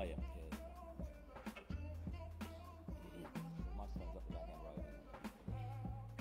yeah, okay. The microphone's up the back end row, isn't it?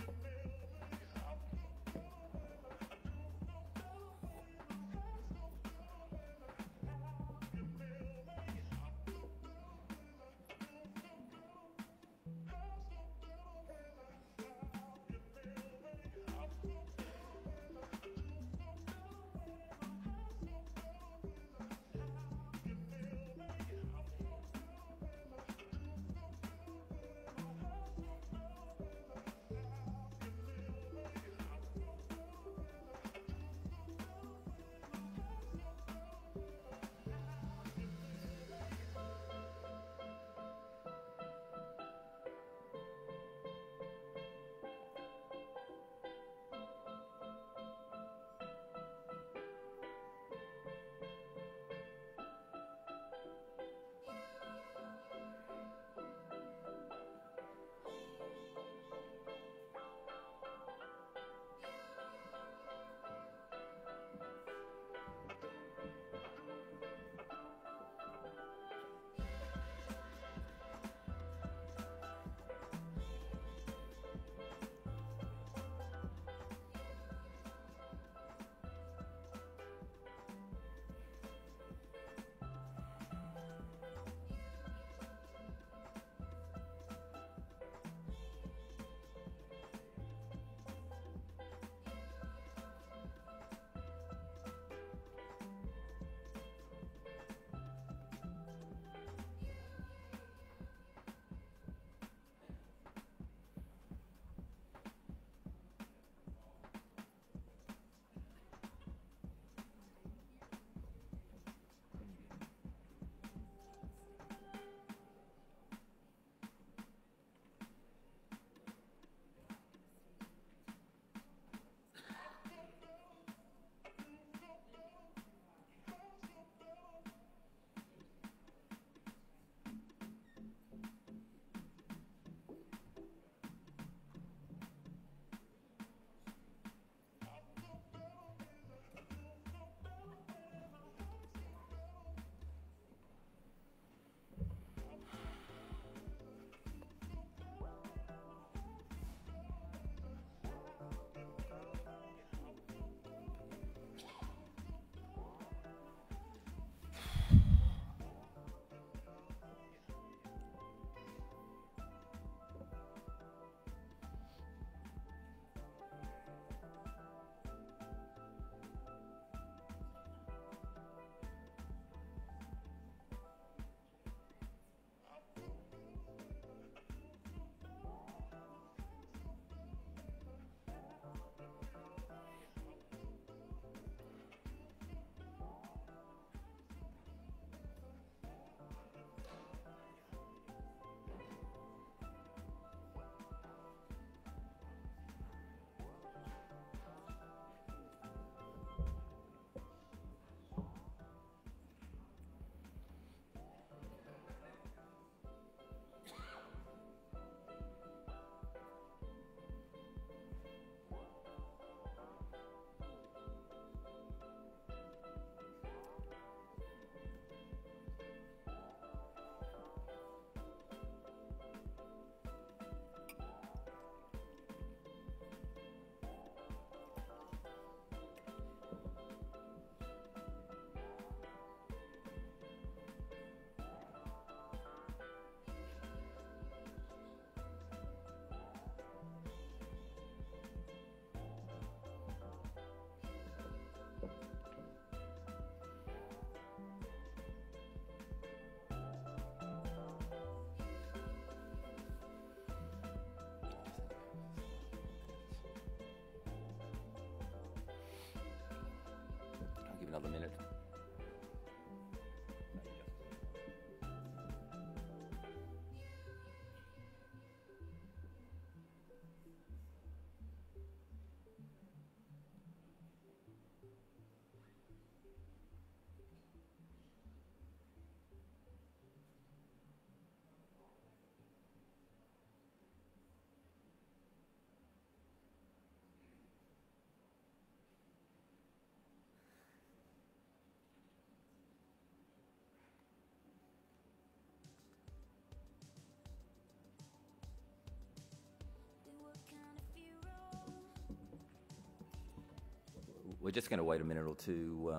We're just going to wait a minute or two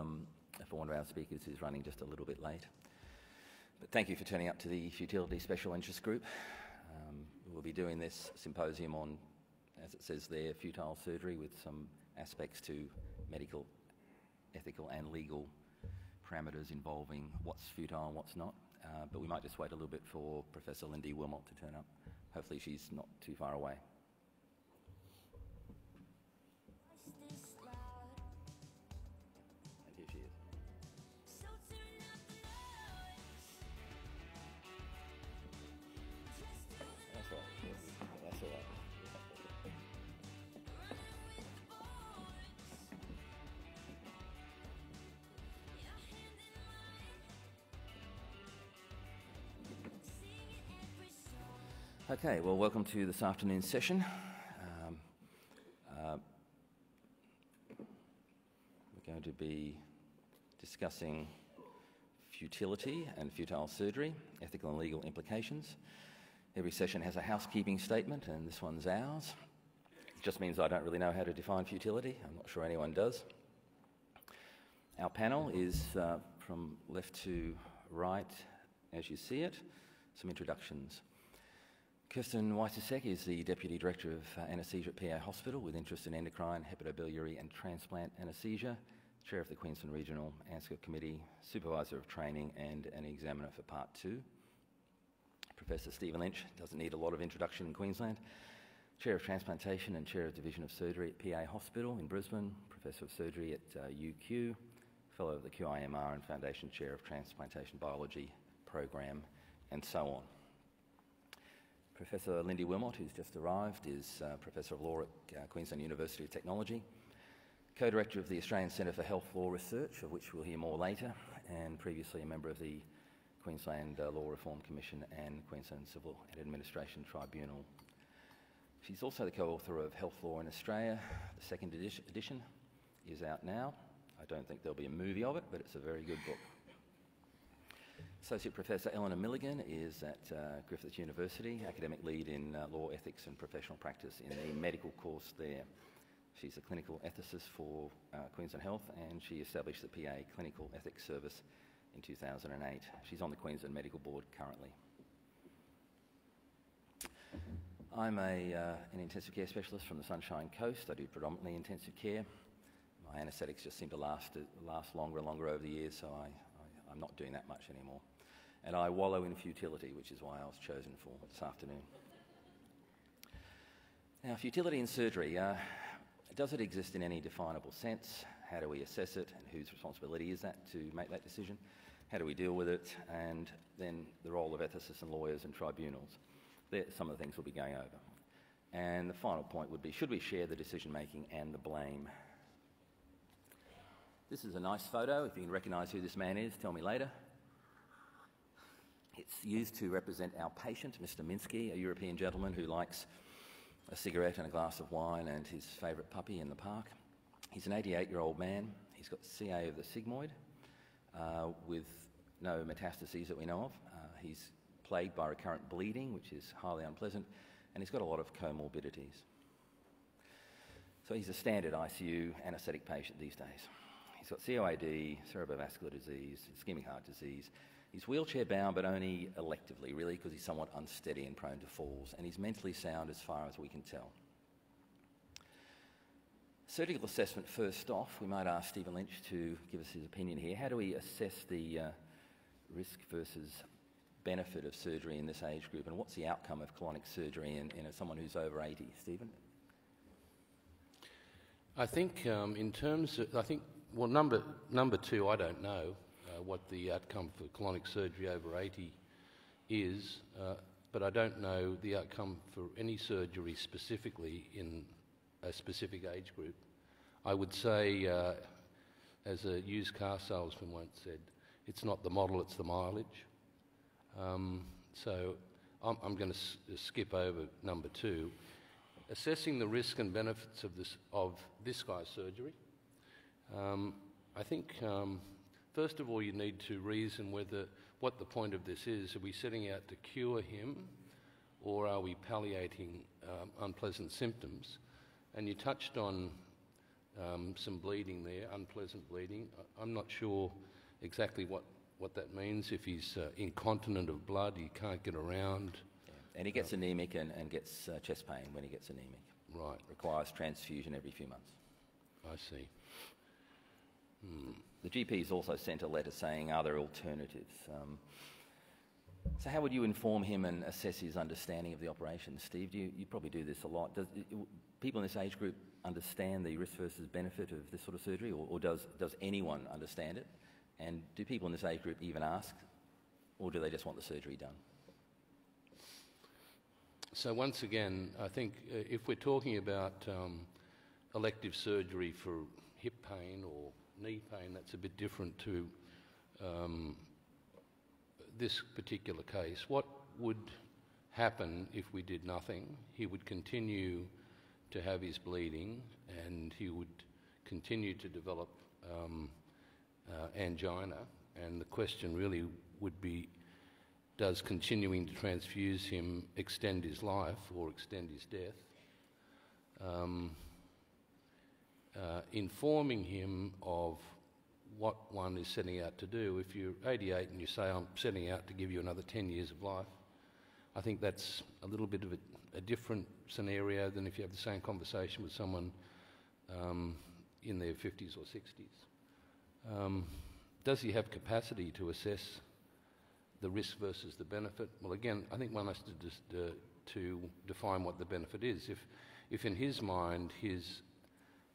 for one of our speakers who's running just a little bit late. But thank you for turning up to the Futility Special Interest Group. We'll be doing this symposium on, as it says there, futile surgery with some aspects to medical, ethical and legal parameters involving what's futile and what's not. But we might just wait a little bit for Professor Lindy Willmott to turn up. Hopefully she's not too far away. And here she is. That's all right. That's all right. Okay, well, welcome to this afternoon's session. We're going to be discussing futility and futile surgery, ethical and legal implications. Every session has a housekeeping statement, and this one's ours. It just means I don't really know how to define futility. I'm not sure anyone does. Our panel is from left to right as you see it. Some introductions. Kirsten Wyssusek is the Deputy Director of Anaesthesia at PA Hospital with interest in endocrine, hepatobiliary and transplant anaesthesia, Chair of the Queensland Regional ANSCA Committee, Supervisor of Training and an Examiner for Part 2. Professor Stephen Lynch doesn't need a lot of introduction in Queensland. Chair of Transplantation and Chair of Division of Surgery at PA Hospital in Brisbane, Professor of Surgery at UQ, Fellow of the QIMR and Foundation Chair of Transplantation Biology Program, and so on. Professor Lindy Willmott, who's just arrived, is Professor of Law at Queensland University of Technology, Co-Director of the Australian Centre for Health Law Research, of which we'll hear more later, and previously a member of the Queensland Law Reform Commission and Queensland Civil and Administration Tribunal. She's also the co-author of Health Law in Australia. The second edition is out now. I don't think there'll be a movie of it, but it's a very good book. Associate Professor Eleanor Milligan is at Griffith University, academic lead in law, ethics and professional practice in the medical course there. She's a clinical ethicist for Queensland Health, and she established the PA Clinical Ethics Service in 2008. She's on the Queensland Medical Board currently. I'm an intensive care specialist from the Sunshine Coast. I do predominantly intensive care. My anaesthetics just seem to last longer and longer over the years, so I'm not doing that much anymore. And I wallow in futility, which is why I was chosen for this afternoon. Now, futility in surgery, does it exist in any definable sense? How do we assess it, and whose responsibility is that to make that decision? How do we deal with it? And then the role of ethicists and lawyers and tribunals. They're some of the things we'll be going over. And the final point would be, should we share the decision-making and the blame? This is a nice photo. If you can recognise who this man is, tell me later. It's used to represent our patient, Mr. Minsky, a European gentleman who likes a cigarette and a glass of wine and his favourite puppy in the park. He's an 88-year-old man. He's got CA of the sigmoid with no metastases that we know of. He's plagued by recurrent bleeding, which is highly unpleasant, and he's got a lot of comorbidities. So he's a standard ICU anaesthetic patient these days. He's got COAD, cerebrovascular disease, ischemic heart disease. He's wheelchair-bound, but only electively, really, because he's somewhat unsteady and prone to falls, and he's mentally sound as far as we can tell. Surgical assessment first off, we might ask Stephen Lynch to give us his opinion here. How do we assess the risk versus benefit of surgery in this age group, and what's the outcome of colonic surgery in someone who's over 80? Stephen? I think in terms of, well, number two, I don't know what the outcome for colonic surgery over 80 is, but I don't know the outcome for any surgery specifically in a specific age group. I would say, as a used car salesman once said, it's not the model, it's the mileage. So I'm going to skip over number two. Assessing the risk and benefits of this guy's surgery. I think first of all you need to reason what the point of this is. Are we setting out to cure him, or are we palliating unpleasant symptoms? And you touched on some bleeding there, unpleasant bleeding. I'm not sure exactly what that means. If he's incontinent of blood, he can't get around. Yeah. And he gets anemic and gets chest pain when he gets anemic. Right. Requires transfusion every few months. I see. The GP's also sent a letter saying, are there alternatives? So how would you inform him and assess his understanding of the operation? Steve, you probably do this a lot. Does people in this age group understand the risk versus benefit of this sort of surgery, or does anyone understand it? And do people in this age group even ask, or do they just want the surgery done? So once again, I think if we're talking about elective surgery for hip pain or knee pain, that's a bit different to this particular case. What would happen if we did nothing? He would continue to have his bleeding, and he would continue to develop angina, and the question really would be, does continuing to transfuse him extend his life or extend his death? Informing him of what one is setting out to do. If you're 88 and you say, I'm setting out to give you another 10 years of life, I think that's a little bit of a different scenario than if you have the same conversation with someone in their 50s or 60s. Does he have capacity to assess the risk versus the benefit? Well, again, I think one has to define what the benefit is. If in his mind his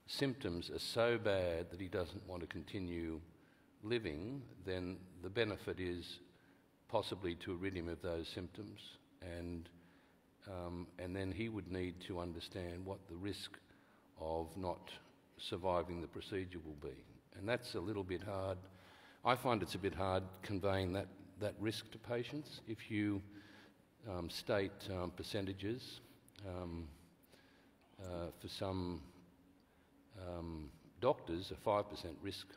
symptoms are so bad that he doesn't want to continue living, then the benefit is possibly to rid him of those symptoms, and then he would need to understand what the risk of not surviving the procedure will be. And that's a little bit hard. I find it's a bit hard conveying that risk to patients. If you state percentages, for some doctors, a 5% risk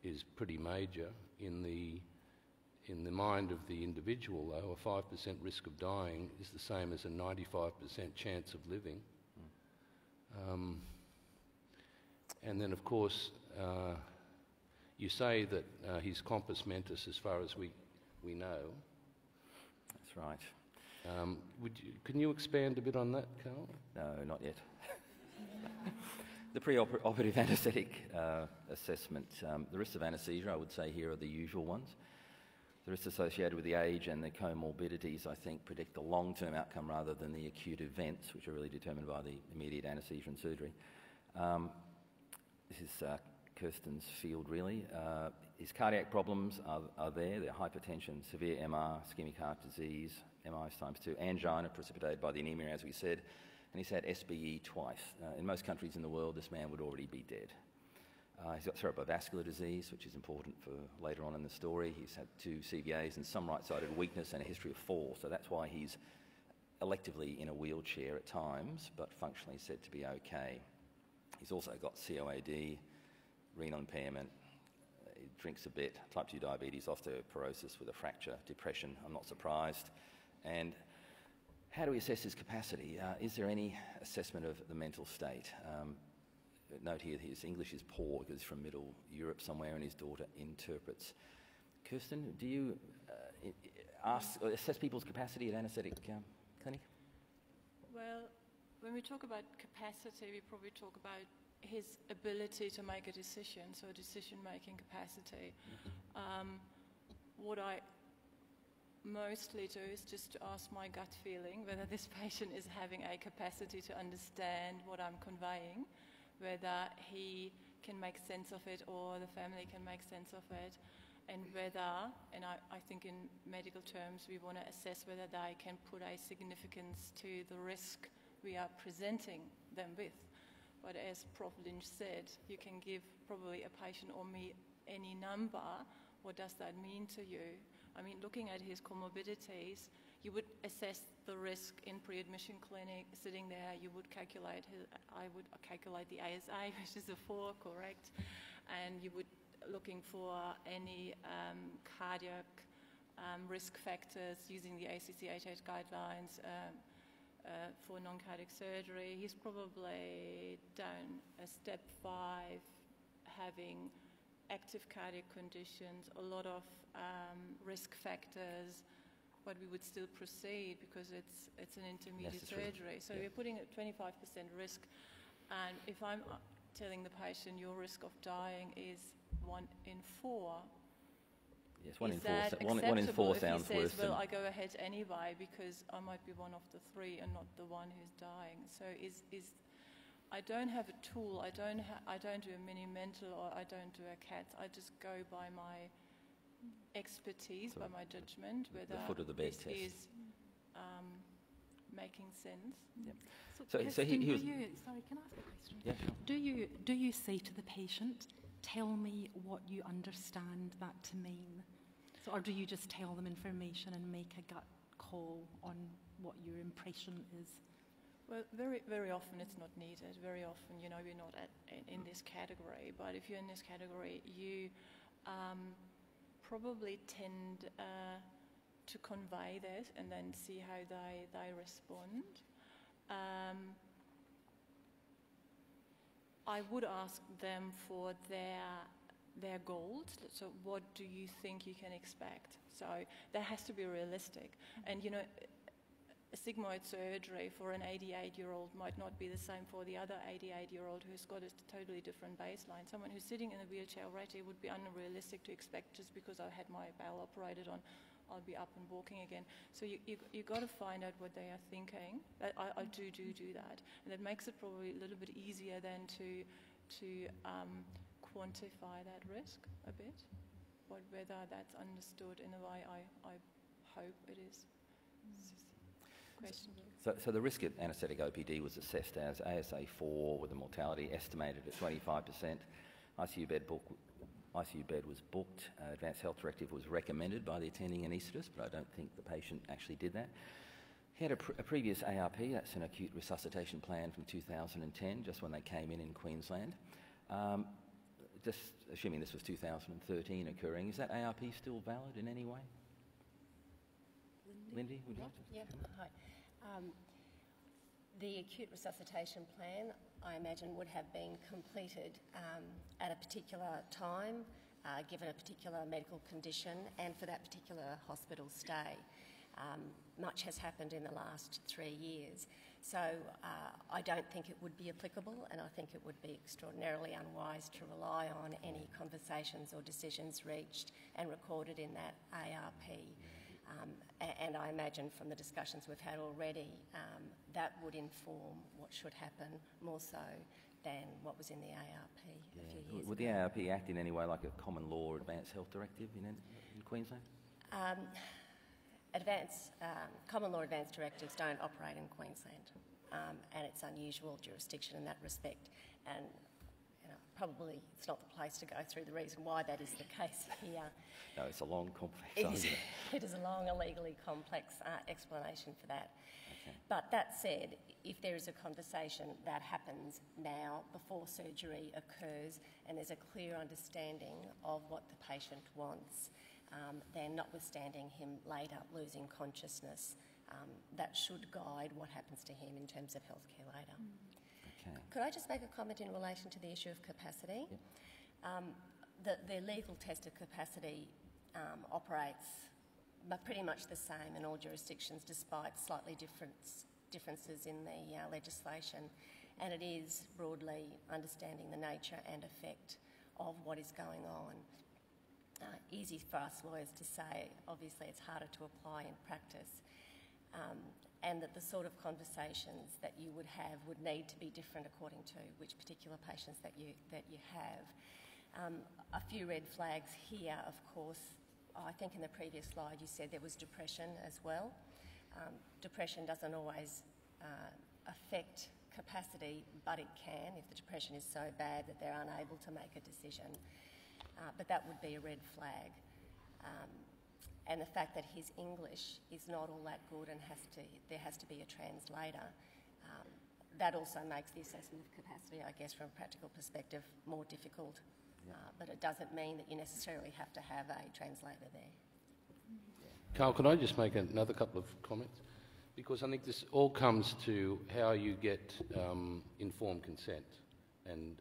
is pretty major. In the mind of the individual, though, a 5% risk of dying is the same as a 95% chance of living. And then, of course, you say that he's compos mentis as far as we know. That's right. Can you expand a bit on that, Carl? No, not yet. The pre-operative anaesthetic assessment, the risks of anaesthesia, I would say here, are the usual ones. The risks associated with the age and the comorbidities, I think, predict the long-term outcome rather than the acute events, which are really determined by the immediate anaesthesia and surgery. This is Kirsten's field, really. His cardiac problems are there. They're hypertension, severe MR, ischemic heart disease, MIs ×2, angina precipitated by the anemia, as we said, and he's had SBE twice. In most countries in the world, this man would already be dead. He's got cerebrovascular disease, which is important for later on in the story. He's had 2 CVAs and some right-sided weakness and a history of fall, so that's why he's electively in a wheelchair at times, but functionally said to be okay. He's also got COAD, renal impairment, he drinks a bit, type 2 diabetes, osteoporosis with a fracture, depression, I'm not surprised. And how do we assess his capacity? Is there any assessment of the mental state? Note here his English is poor because he's from Middle Europe somewhere and his daughter interprets. Kirsten, do you assess people's capacity at anaesthetic clinic? Well, when we talk about capacity, we probably talk about his ability to make a decision, so decision-making capacity. What I mostly do is just to ask my gut feeling whether this patient is having a capacity to understand what I'm conveying, whether he can make sense of it or the family can make sense of it, and whether, and I think in medical terms, we want to assess whether they can put a significance to the risk we are presenting them with. But as Prof. Lynch said, you can give probably a patient or me any number. What does that mean to you? I mean, looking at his comorbidities, you would assess the risk in pre-admission clinic, sitting there, you would calculate, I would calculate the ASA, which is a 4, correct? And you would looking for any cardiac risk factors using the ACC-88 guidelines, for non-cardiac surgery. He's probably done a step 5, having active cardiac conditions, a lot of risk factors, but we would still proceed because it's an intermediate surgery. So we're putting a 25% risk, and if I'm telling the patient your risk of dying is 1 in 4, yes, 1 in 4. One in 4 sounds if he says, worse. Well, I go ahead anyway because I might be one of the 3 and not the one who's dying. So I don't have a tool. I don't do a mini mental, or I don't do a CAT. I just go by my expertise, by my judgment, whether the foot of the bed this test is making sense. Yep. So he was. Sorry, can I ask a question? Yeah, sure. Do you say to the patient, "Tell me what you understand that to mean," or do you just tell them information and make a gut call on what your impression is? Well, very, very often it's not needed. Very often, we're not in this category. But if you're in this category, you probably tend to convey that and then see how they respond. I would ask them for their goals. So what do you think you can expect? So that has to be realistic. And, a sigmoid surgery for an 88-year-old might not be the same for the other 88-year-old who's got a totally different baseline. Someone who's sitting in a wheelchair already would be unrealistic to expect just because I had my bowel operated on, I'll be up and walking again. So you got to find out what they are thinking. I do that, and that makes it probably a little bit easier then to quantify that risk a bit. But whether that's understood in the way I hope it is. So the risk at anaesthetic OPD was assessed as ASA4 with a mortality estimated at 25%. ICU bed was booked. Advanced health directive was recommended by the attending anaesthetist, but I don't think the patient actually did that. He had a previous ARP, that's an acute resuscitation plan from 2010, just when they came in Queensland. Just assuming this was 2013 occurring, is that ARP still valid in any way? Lindy, would you like to? Yeah, hi. The acute resuscitation plan, I imagine, would have been completed at a particular time, given a particular medical condition, and for that particular hospital stay. Much has happened in the last 3 years, so I don't think it would be applicable, and I think it would be extraordinarily unwise to rely on any conversations or decisions reached and recorded in that ARP. And I imagine from the discussions we've had already, that would inform what should happen more so than what was in the ARP a few years Would ago. the ARP act in any way like a common law advanced health directive in Queensland? Common law advanced directives don't operate in Queensland, and it's unusual jurisdiction in that respect. And probably it's not the place to go through the reason why that is the case here. No, it's a long, complex argument. It is a long, illegally complex explanation for that. Okay. But that said, if there is a conversation that happens now before surgery occurs and there's a clear understanding of what the patient wants, then notwithstanding him later losing consciousness, that should guide what happens to him in terms of healthcare later. Okay. Could I just make a comment in relation to the issue of capacity? Yep. The legal test of capacity operates pretty much the same in all jurisdictions, despite slightly differences in the legislation, and it is broadly understanding the nature and effect of what is going on. Easy for us lawyers to say, obviously it's harder to apply in practice. And that the sort of conversations that you would have would need to be different according to which particular patients that you have. A few red flags here, of course. I think in the previous slide you said there was depression as well. Depression doesn't always affect capacity, but it can if the depression is so bad that they're unable to make a decision. But that would be a red flag. And the fact that his English is not all that good and there has to be a translator, that also makes the assessment of capacity, I guess, from a practical perspective, more difficult. But it doesn't mean that you necessarily have to have a translator there. Carl, could I just make another couple of comments? Because I think this all comes to how you get informed consent and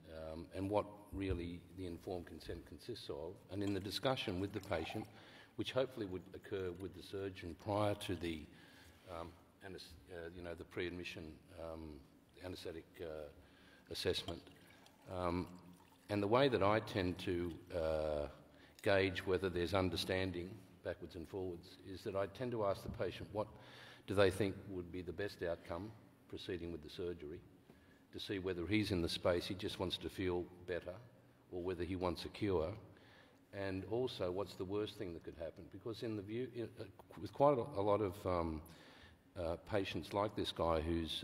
what really the informed consent consists of. And in the discussion with the patient, which hopefully would occur with the surgeon prior to the, the pre-admission anaesthetic assessment. And the way that I tend to gauge whether there's understanding backwards and forwards is that I tend to ask the patient what do they think would be the best outcome proceeding with the surgery, to see whether he's in the space he just wants to feel better or whether he wants a cure, and also what's the worst thing that could happen. Because in the view, with quite a lot of patients like this guy who's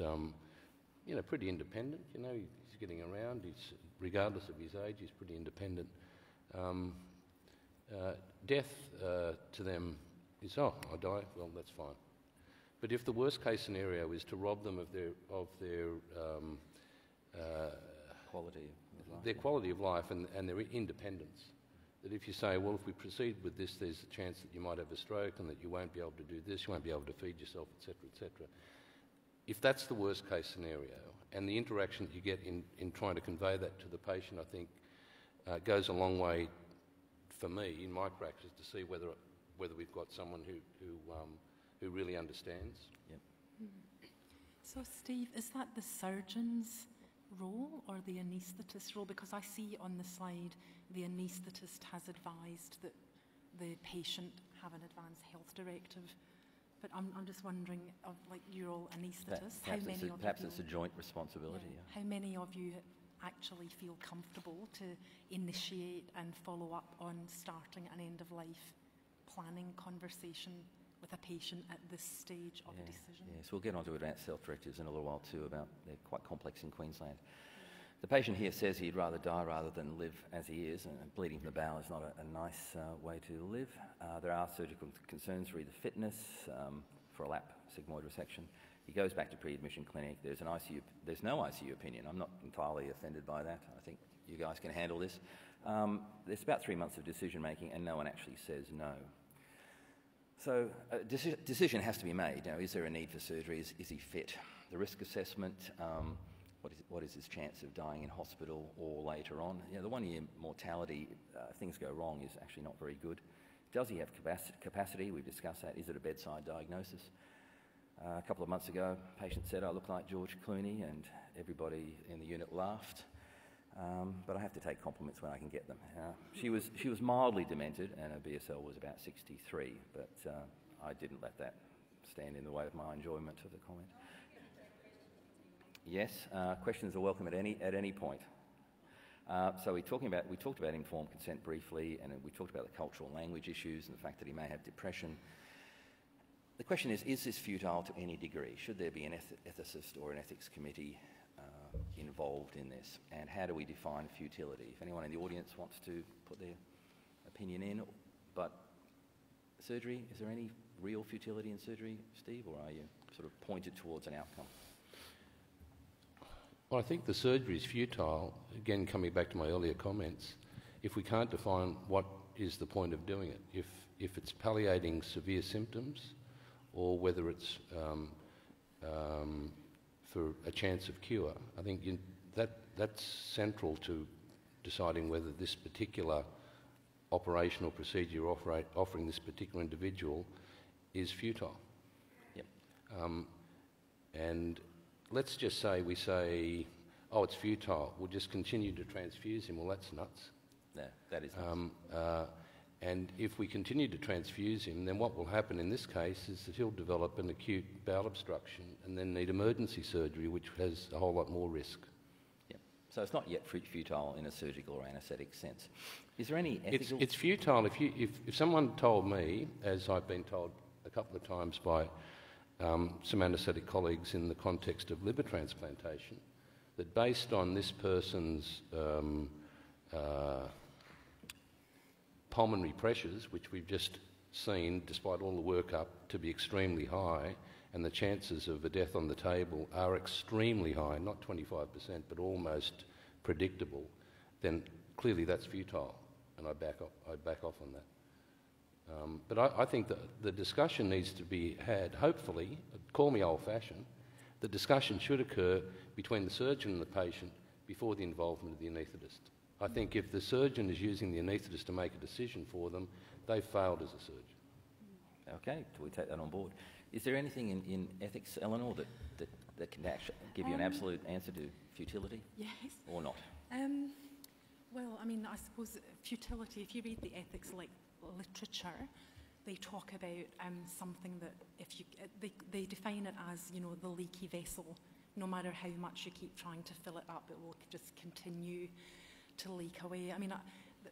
pretty independent, he's getting around, regardless of his age, he's pretty independent. Death to them is, oh, I die, well, that's fine. But if the worst case scenario is to rob them of their quality of life and their independence, that if you say, well, if we proceed with this, there's a chance that you might have a stroke and that you won't be able to do this, you won't be able to feed yourself, etc., etc. If that's the worst case scenario, and the interaction that you get in trying to convey that to the patient, I think, goes a long way for me in my practice to see whether we've got someone who really understands. Yep. So, Steve, is that the surgeon's role or the anaesthetist's role? Because I see on the slide the anaesthetist has advised that the patient have an advanced health directive. But I'm just wondering, of like you're all anaesthetists, perhaps it's a joint responsibility. Yeah, how many of you actually feel comfortable to initiate and follow up on starting an end-of-life planning conversation with a patient at this stage of a decision? Yes, we'll get on to advanced health directives in a little while too. They're quite complex in Queensland. The patient here says he'd rather die rather than live as he is, and bleeding from the bowel is not a nice way to live. There are surgical concerns for either fitness, for a lap sigmoid resection. He goes back to pre-admission clinic. There's no ICU opinion. I'm not entirely offended by that. I think you guys can handle this. There's about 3 months of decision making, and no one actually says no. So a decision has to be made. Now, is there a need for surgery? Is he fit? The risk assessment, what is his chance of dying in hospital or later on? The 1 year mortality, things go wrong, is actually not very good. Does he have capacity? We've discussed that. Is it a bedside diagnosis? A couple of months ago, a patient said, I look like George Clooney, and everybody in the unit laughed. But I have to take compliments when I can get them. She was mildly demented, and her BSL was about 63, but I didn't let that stand in the way of my enjoyment of the comment. Yes, questions are welcome at any point. So we talked about informed consent briefly, and we talked about the cultural language issues and the fact that he may have depression. The question is this futile to any degree? Should there be an ethicist or an ethics committee involved in this? And how do we define futility? If anyone in the audience wants to put their opinion in, but surgery, is there any real futility in surgery, Steve, or are you sort of pointed towards an outcome? Well, I think the surgery is futile, again coming back to my earlier comments, if we can't define what is the point of doing it. If it's palliating severe symptoms, or whether it's for a chance of cure. I think that's central to deciding whether this particular operational procedure you're offering this particular individual is futile. Yep. And let's just say we say, oh, it's futile, we'll just continue to transfuse him. Well, that's nuts. No, that is nuts. And if we continue to transfuse him, then what will happen in this case is that he'll develop an acute bowel obstruction and then need emergency surgery, which has a whole lot more risk. Yep. So it's not yet futile in a surgical or anaesthetic sense. Is there any ethical... It's futile if someone told me, as I've been told a couple of times by some anaesthetic colleagues in the context of liver transplantation, that based on this person's pulmonary pressures, which we've just seen, despite all the workup, to be extremely high, and the chances of a death on the table are extremely high, not 25%, but almost predictable, then clearly that's futile, and I back off on that. But I think that the discussion needs to be had, hopefully, call me old-fashioned, the discussion should occur between the surgeon and the patient before the involvement of the anaesthetist. I think if the surgeon is using the anaesthetist to make a decision for them, they've failed as a surgeon. Okay, we take that on board. Is there anything in ethics, Eleanor, that can actually give you an absolute answer to futility? Yes. Or not? Well, I mean, I suppose futility, if you read the ethics literature, they talk about something that if you, they define it as, you know, the leaky vessel. No matter how much you keep trying to fill it up, it will just continue to leak away. I mean,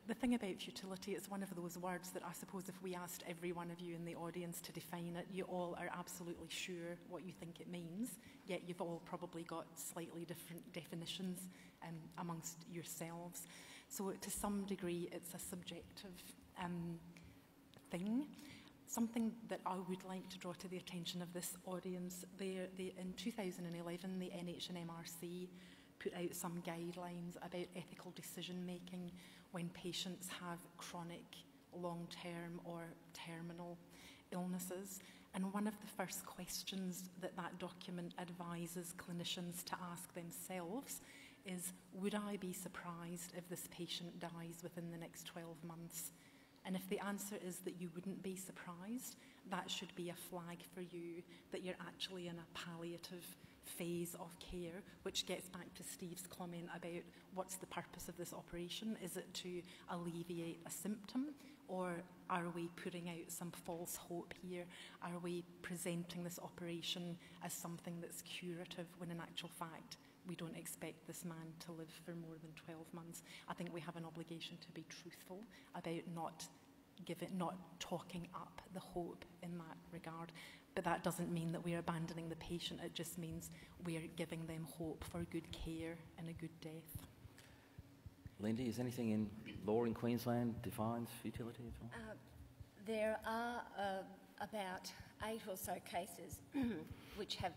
the thing about futility, it's one of those words that I suppose if we asked every one of you in the audience to define it, you all are absolutely sure what you think it means, yet you've all probably got slightly different definitions amongst yourselves. So to some degree, it's a subjective thing. Something that I would like to draw to the attention of this audience, in 2011, the NH and MRC put out some guidelines about ethical decision-making when patients have chronic, long-term or terminal illnesses. And one of the first questions that document advises clinicians to ask themselves is, would I be surprised if this patient dies within the next 12 months? And if the answer is that you wouldn't be surprised, that should be a flag for you that you're actually in a palliative phase of care, which gets back to Steve's comment about what's the purpose of this operation. Is it to alleviate a symptom, or are we putting out some false hope here? Are we presenting this operation as something that's curative when in actual fact we don't expect this man to live for more than 12 months? I think we have an obligation to be truthful about not talking up the hope in that regard. But that doesn't mean that we're abandoning the patient. It just means we're giving them hope for good care and a good death. Lindy, is anything in law in Queensland defines futility at all? There are about 8 or so cases which have,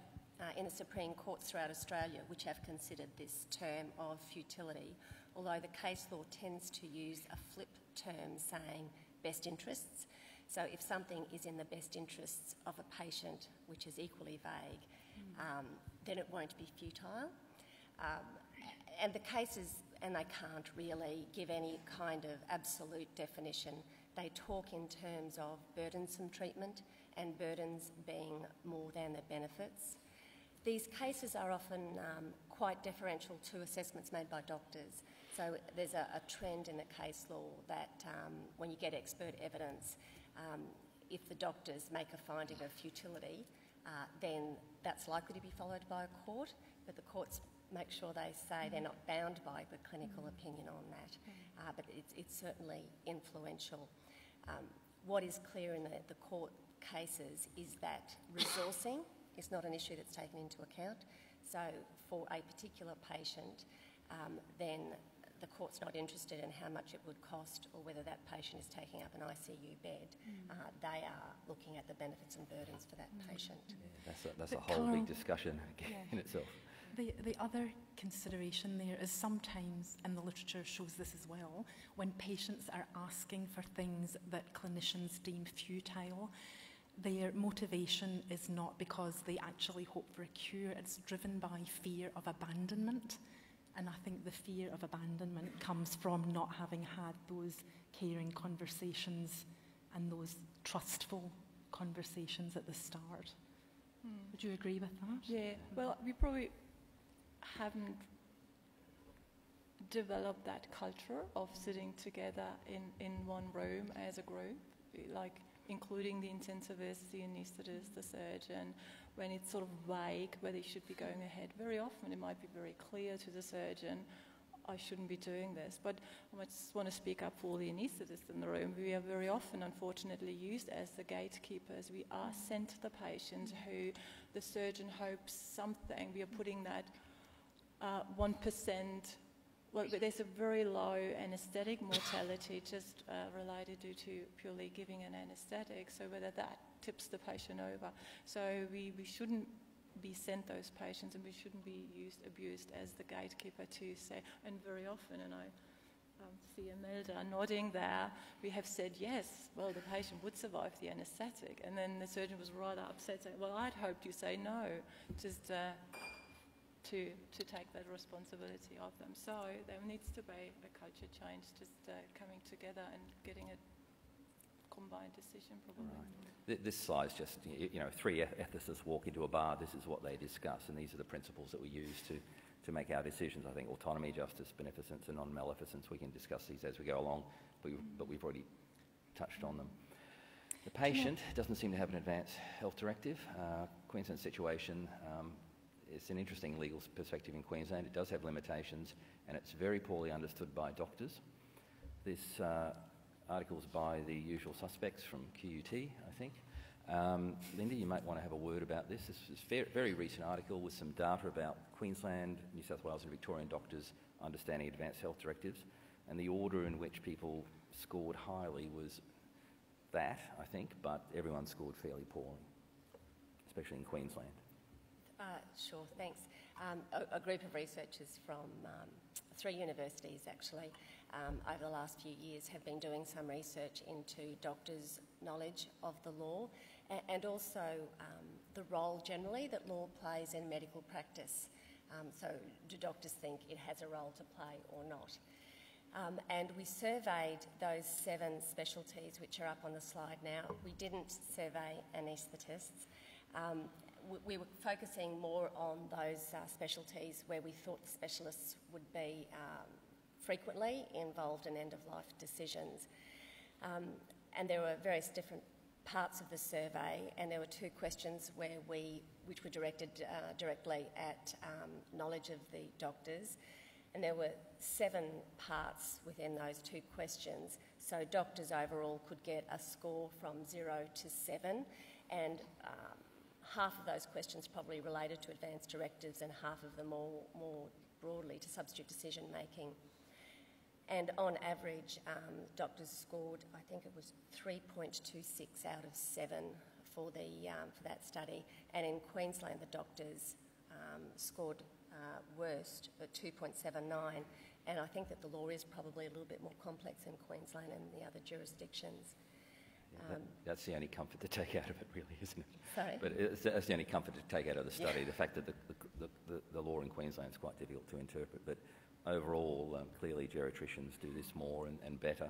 in the Supreme Courts throughout Australia, which have considered this term of futility, although the case law tends to use a flip term saying best interests. So if something is in the best interests of a patient, which is equally vague, then it won't be futile. And the cases, and they can't really give any kind of absolute definition. They talk in terms of burdensome treatment and burdens being more than the benefits. These cases are often quite deferential to assessments made by doctors. So there's a trend in the case law that when you get expert evidence, if the doctors make a finding of futility, then that's likely to be followed by a court, but the courts make sure they say they're not bound by the clinical opinion on that, but it's certainly influential. What is clear in the court cases is that resourcing is not an issue that's taken into account. So for a particular patient, then the court's not interested in how much it would cost or whether that patient is taking up an ICU bed. They are looking at the benefits and burdens for that patient. Yeah, that's a whole big discussion in itself. The other consideration there is sometimes, and the literature shows this as well, when patients are asking for things that clinicians deem futile, their motivation is not because they actually hope for a cure, it's driven by fear of abandonment. And I think the fear of abandonment comes from not having had those caring conversations and those trustful conversations at the start. Would you agree with that? Yeah, well, we probably haven't developed that culture of sitting together in one room as a group, like including the intensivist, the anaesthetist, the surgeon, when it's sort of vague whether you should be going ahead. Very often it might be very clear to the surgeon, I shouldn't be doing this. But I just want to speak up for all the anaesthetists in the room. We are very often, unfortunately, used as the gatekeepers. We are sent to the patient who the surgeon hopes something. We are putting that 1%. Well, there's a very low anaesthetic mortality just related due to purely giving an anaesthetic, so whether that tips the patient over. So we shouldn't be sent those patients, and we shouldn't be abused as the gatekeeper to say, and very often, and I see Imelda nodding there, we have said yes, well, the patient would survive the anaesthetic. And then the surgeon was rather upset, saying, well, I'd hoped you say no, just to take that responsibility of them. So there needs to be a culture change, just coming together and getting a combined decision, probably. Right. This slide's just, you know, three ethicists walk into a bar, this is what they discuss, and these are the principles that we use to make our decisions. I think autonomy, justice, beneficence, and non-maleficence, we can discuss these as we go along, but we've already touched on them. The patient doesn't seem to have an advance health directive. Queensland's situation, it's an interesting legal perspective in Queensland. It does have limitations, and it's very poorly understood by doctors. This article's by the usual suspects from QUT, I think. Lindy, you might want to have a word about this. This is a very recent article with some data about Queensland, New South Wales and Victorian doctors understanding advanced health directives, and the order in which people scored highly was that, I think, but everyone scored fairly poorly, especially in Queensland. Sure, thanks. A group of researchers from 3 universities, actually, over the last few years have been doing some research into doctors' knowledge of the law and also the role generally that law plays in medical practice. So do doctors think it has a role to play or not? And we surveyed those 7 specialties which are up on the slide now. We didn't survey anaesthetists. We were focusing more on those specialties where we thought the specialists would be frequently involved in end-of-life decisions. And there were various different parts of the survey, and there were 2 questions which were directed directly at knowledge of the doctors. And there were 7 parts within those 2 questions. So doctors overall could get a score from 0 to 7, and half of those questions probably related to advanced directives and half of them more broadly to substitute decision making. And on average, doctors scored, I think it was 3.26 out of 7 for that study. And in Queensland, the doctors scored worst at 2.79. And I think that the law is probably a little bit more complex in Queensland and the other jurisdictions. Yeah, that's the only comfort to take out of it, really, isn't it? Sorry? But that's the only comfort to take out of the study, the fact that the law in Queensland is quite difficult to interpret. But overall, clearly geriatricians do this more and better.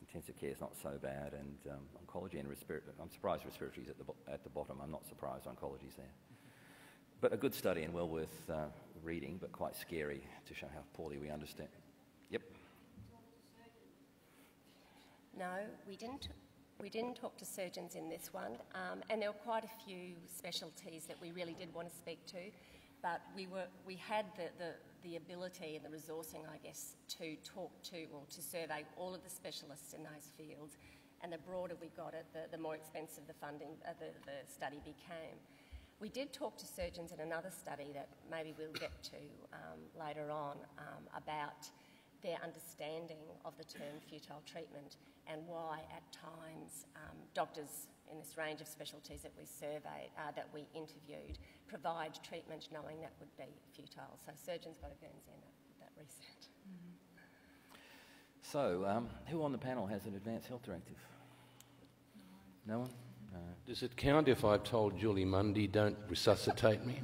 Intensive care is not so bad, and oncology and respiratory, I'm surprised respiratory is at the bottom. I'm not surprised oncology's there. But a good study and well worth reading, but quite scary to show how poorly we understand. Yep. No, we didn't. We didn't talk to surgeons in this one, and there were quite a few specialties that we really did want to speak to, but we had the ability and the resourcing, I guess, to talk to or to survey all of the specialists in those fields, and the broader we got it, the more expensive the funding, the study became. We did talk to surgeons in another study that maybe we'll get to later on about their understanding of the term futile treatment and why at times doctors in this range of specialties that we surveyed, that we interviewed, provide treatment knowing that would be futile. So surgeons got a Guernsey in that research. Mm-hmm. So who on the panel has an advanced health directive? No one? No. Does it count if I've told Julie Mundy, don't resuscitate me?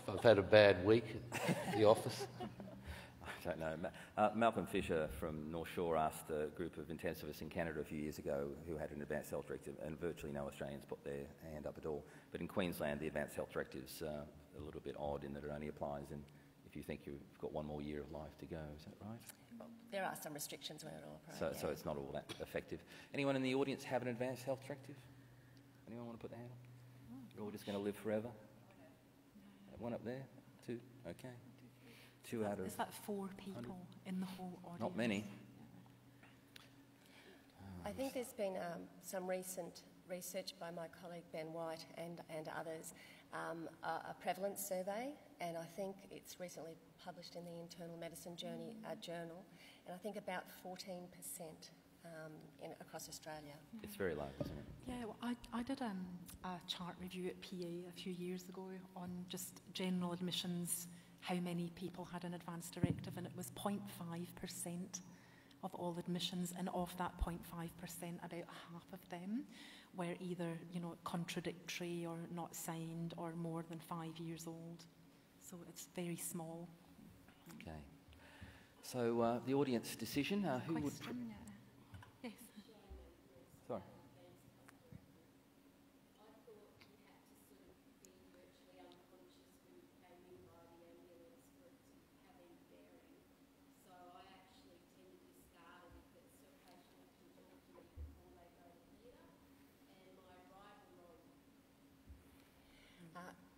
If I've had a bad week at the office? I don't know. Malcolm Fisher from North Shore asked a group of intensivists in Canada a few years ago who had an advanced health directive, and virtually no Australians put their hand up at all. But in Queensland, the advanced health directive's a little bit odd in that it only applies if you think you've got one more year of life to go. Is that right? Well, there are some restrictions when it operates. So it's not all that effective. Anyone in the audience have an advanced health directive? Anyone want to put their hand up? You're all just going to live forever? One up there? 2? Okay. 2 out of... Is that 4 people 100? In the whole audience? Not many. I think there's been some recent research by my colleague Ben White and others, a prevalence survey, and I think it's recently published in the Internal Medicine Journal, and I think about 14% across Australia. It's very low, isn't it? Yeah, well, I did a chart review at PA a few years ago on just general admissions how many people had an advance directive, and it was 0.5% of all admissions, and of that 0.5%, about half of them were either, contradictory or not signed or more than 5 years old. So it's very small. Okay. So the audience decision, who would... Yes. Sorry.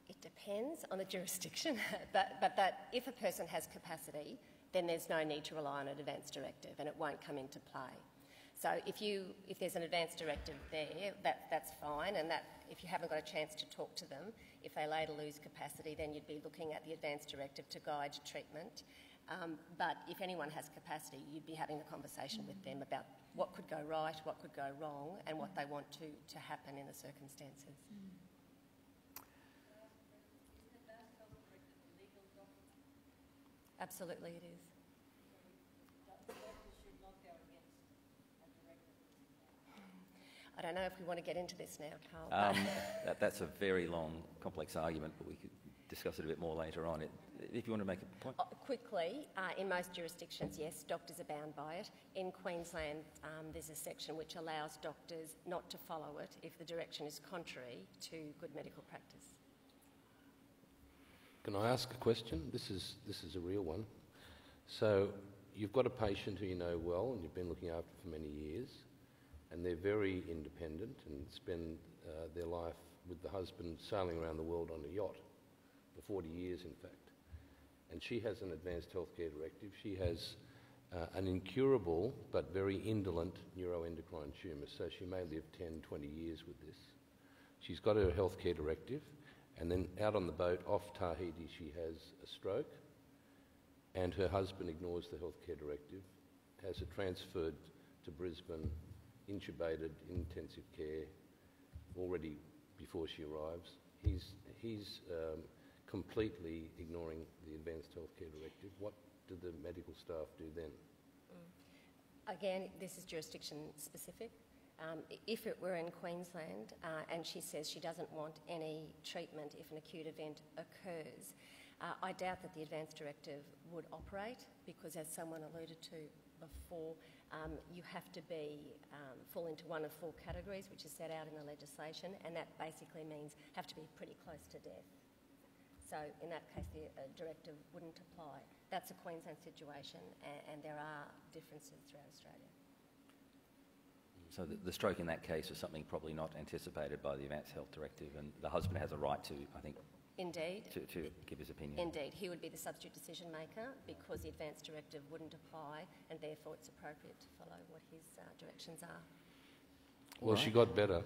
It depends on the jurisdiction, but that if a person has capacity, then there's no need to rely on an advance directive and it won't come into play. So if there's an advance directive there, that's fine, and that if you haven't got a chance to talk to them, if they later lose capacity, then you'd be looking at the advance directive to guide treatment. But if anyone has capacity, you'd be having a conversation with them about what could go right, what could go wrong, and what they want to happen in the circumstances. Absolutely it is. I don't know if we want to get into this now, Carl. That's a very long, complex argument, but we could discuss it a bit more later on. If you want to make a point. Quickly, in most jurisdictions, yes, doctors are bound by it. In Queensland, there's a section which allows doctors not to follow it if the direction is contrary to good medical practice. Can I ask a question? This is a real one. So you've got a patient who you know well and you've been looking after for many years, and they're very independent and spend their life with the husband sailing around the world on a yacht for 40 years, in fact. And she has an advanced healthcare directive. She has an incurable but very indolent neuroendocrine tumour, so she may live 10, 20 years with this. She's got her healthcare directive, and then out on the boat off Tahiti she has a stroke, and her husband ignores the healthcare directive, has her transferred to Brisbane, intubated in intensive care already before she arrives. He's completely ignoring the advanced healthcare directive. What do the medical staff do then? Again, this is jurisdiction specific. If it were in Queensland and she says she doesn't want any treatment if an acute event occurs, I doubt that the advance directive would operate because, as someone alluded to before, you have to fall into one of 4 categories which is set out in the legislation, and that basically means have to be pretty close to death. So in that case the directive wouldn't apply. That's a Queensland situation, and there are differences throughout Australia. So the stroke in that case was something probably not anticipated by the Advanced Health Directive, and the husband has a right to, I think, Indeed. To give his opinion. Indeed. He would be the substitute decision maker because the advance directive wouldn't apply, and therefore it's appropriate to follow what his directions are. Well, right. She got better.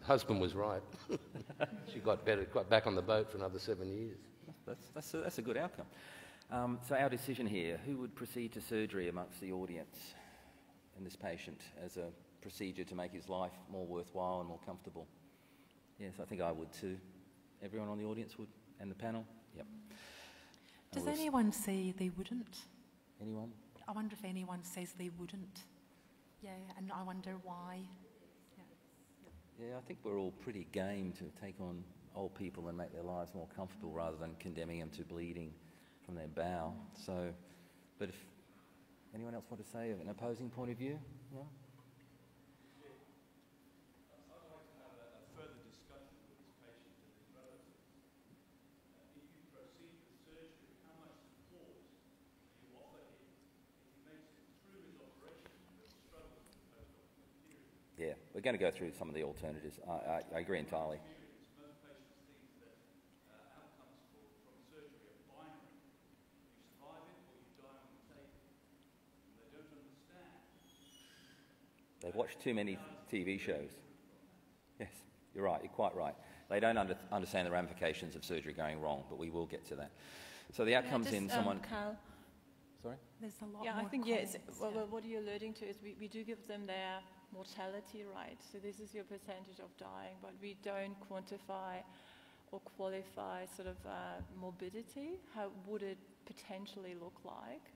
Husband was right. She got better, got back on the boat for another 7 years. That's a good outcome. So our decision here, who would proceed to surgery amongst the audience and this patient as a procedure to make his life more worthwhile and more comfortable? Yes, I think I would too. Everyone on the audience would? And the panel? Yep. Does anyone say they wouldn't? Anyone? I wonder if anyone says they wouldn't. Yeah, and I wonder why. Yeah, I think we're all pretty game to take on old people and make their lives more comfortable rather than condemning them to bleeding from their bowel. So, but if anyone else want to say an opposing point of view? Yeah? Yeah, we're going to go through some of the alternatives. I agree entirely. They've watched too many TV shows. Yes, you're right, you're quite right. They don't understand the ramifications of surgery going wrong, but we will get to that. So the outcomes in someone... Carl. Sorry? There's a lot more I think, yes. Well, what you're alluding to is we do give them their mortality rate. So this is your percentage of dying, but we don't quantify or qualify sort of morbidity? How would it potentially look like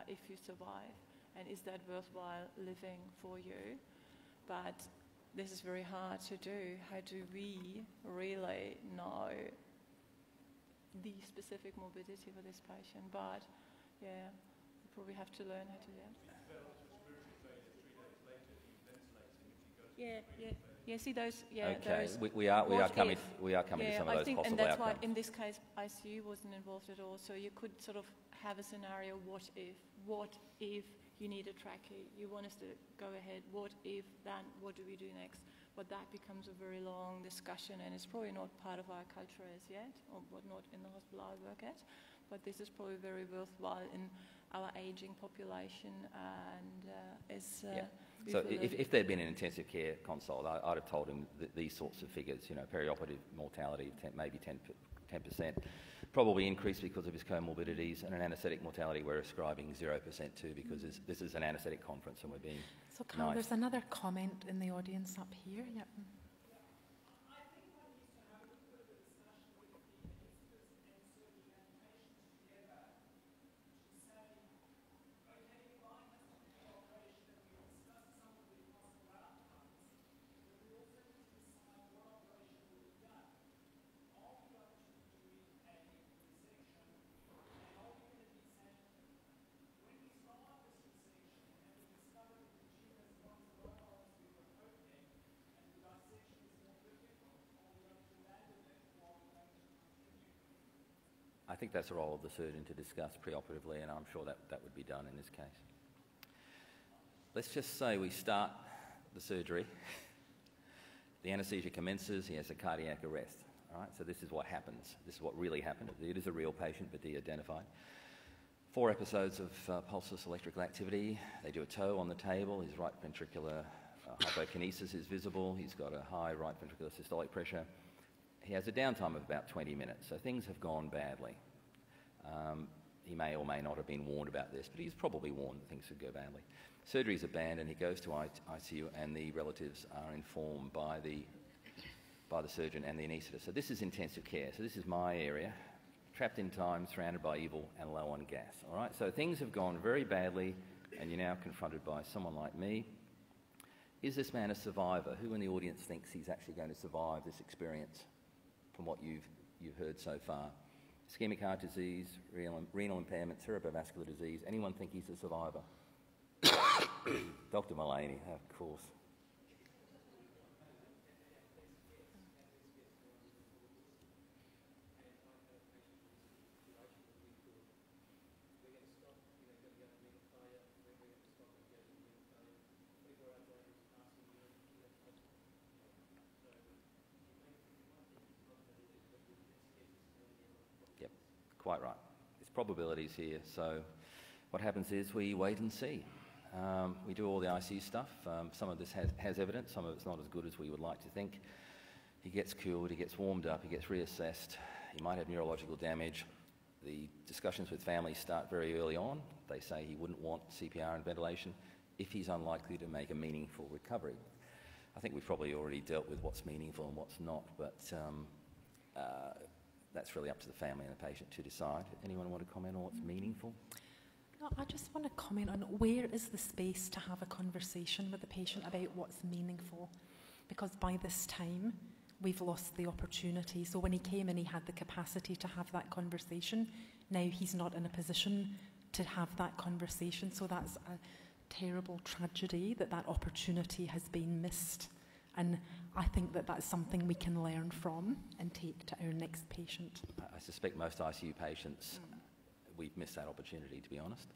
if you survive? And is that worthwhile living for you? But this is very hard to do. How do we really know the specific morbidity for this patient? But yeah, we probably have to learn how to do that. Yeah. See those. Yeah, okay. those. We are coming to some of those possible and that's outcomes. why in this case ICU wasn't involved at all. So you could sort of have a scenario: what if you need a trachea? You want us to go ahead. What if? Then what do we do next? But that becomes a very long discussion, and it's probably not part of our culture as yet, or not in the hospital I work at. But this is probably very worthwhile in our ageing population, and So if there'd been an intensive care consult, I'd have told him that these sorts of figures, perioperative mortality, maybe 10%, probably increased because of his comorbidities, and an anaesthetic mortality we're ascribing 0% to because this is an anaesthetic conference and we're being So Carl, nice. There's another comment in the audience up here. Yep. I think that's the role of the surgeon to discuss preoperatively, and I'm sure that would be done in this case. Let's just say we start the surgery. The anaesthesia commences, he has a cardiac arrest. All right, so this is what happens. This is what really happened. It is a real patient, but de-identified. 4 episodes of pulseless electrical activity. They do a toe on the table. His right ventricular hypokinesis is visible. He's got a high right ventricular systolic pressure. He has a downtime of about 20 minutes, so things have gone badly. He may or may not have been warned about this, but he's probably warned that things could go badly. Surgery is abandoned, he goes to ICU, and the relatives are informed by the surgeon and the anaesthetist. So this is intensive care, so this is my area, trapped in time, surrounded by evil, and low on gas. All right, so things have gone very badly, and you're now confronted by someone like me. Is this man a survivor? Who in the audience thinks he's actually going to survive this experience? From what you've heard so far. Ischemic heart disease, renal impairment, cerebrovascular disease. Anyone think he's a survivor? Dr. Mullaney, of course. Quite right. There's probabilities here. So what happens is we wait and see. We do all the ICU stuff. Some of this has evidence. Some of it's not as good as we would like to think. He gets cooled, he gets warmed up, he gets reassessed. He might have neurological damage. The discussions with families start very early on. They say he wouldn't want CPR and ventilation if he's unlikely to make a meaningful recovery. I think we've probably already dealt with what's meaningful and what's not, but that's really up to the family and the patient to decide. Anyone want to comment on what's meaningful? No, I just want to comment on where is the space to have a conversation with the patient about what's meaningful, because by this time we've lost the opportunity. So when he came in, he had the capacity to have that conversation. Now he's not in a position to have that conversation, so that's a terrible tragedy that opportunity has been missed. And I think that's something we can learn from and take to our next patient. I suspect most ICU patients, we've missed that opportunity, to be honest.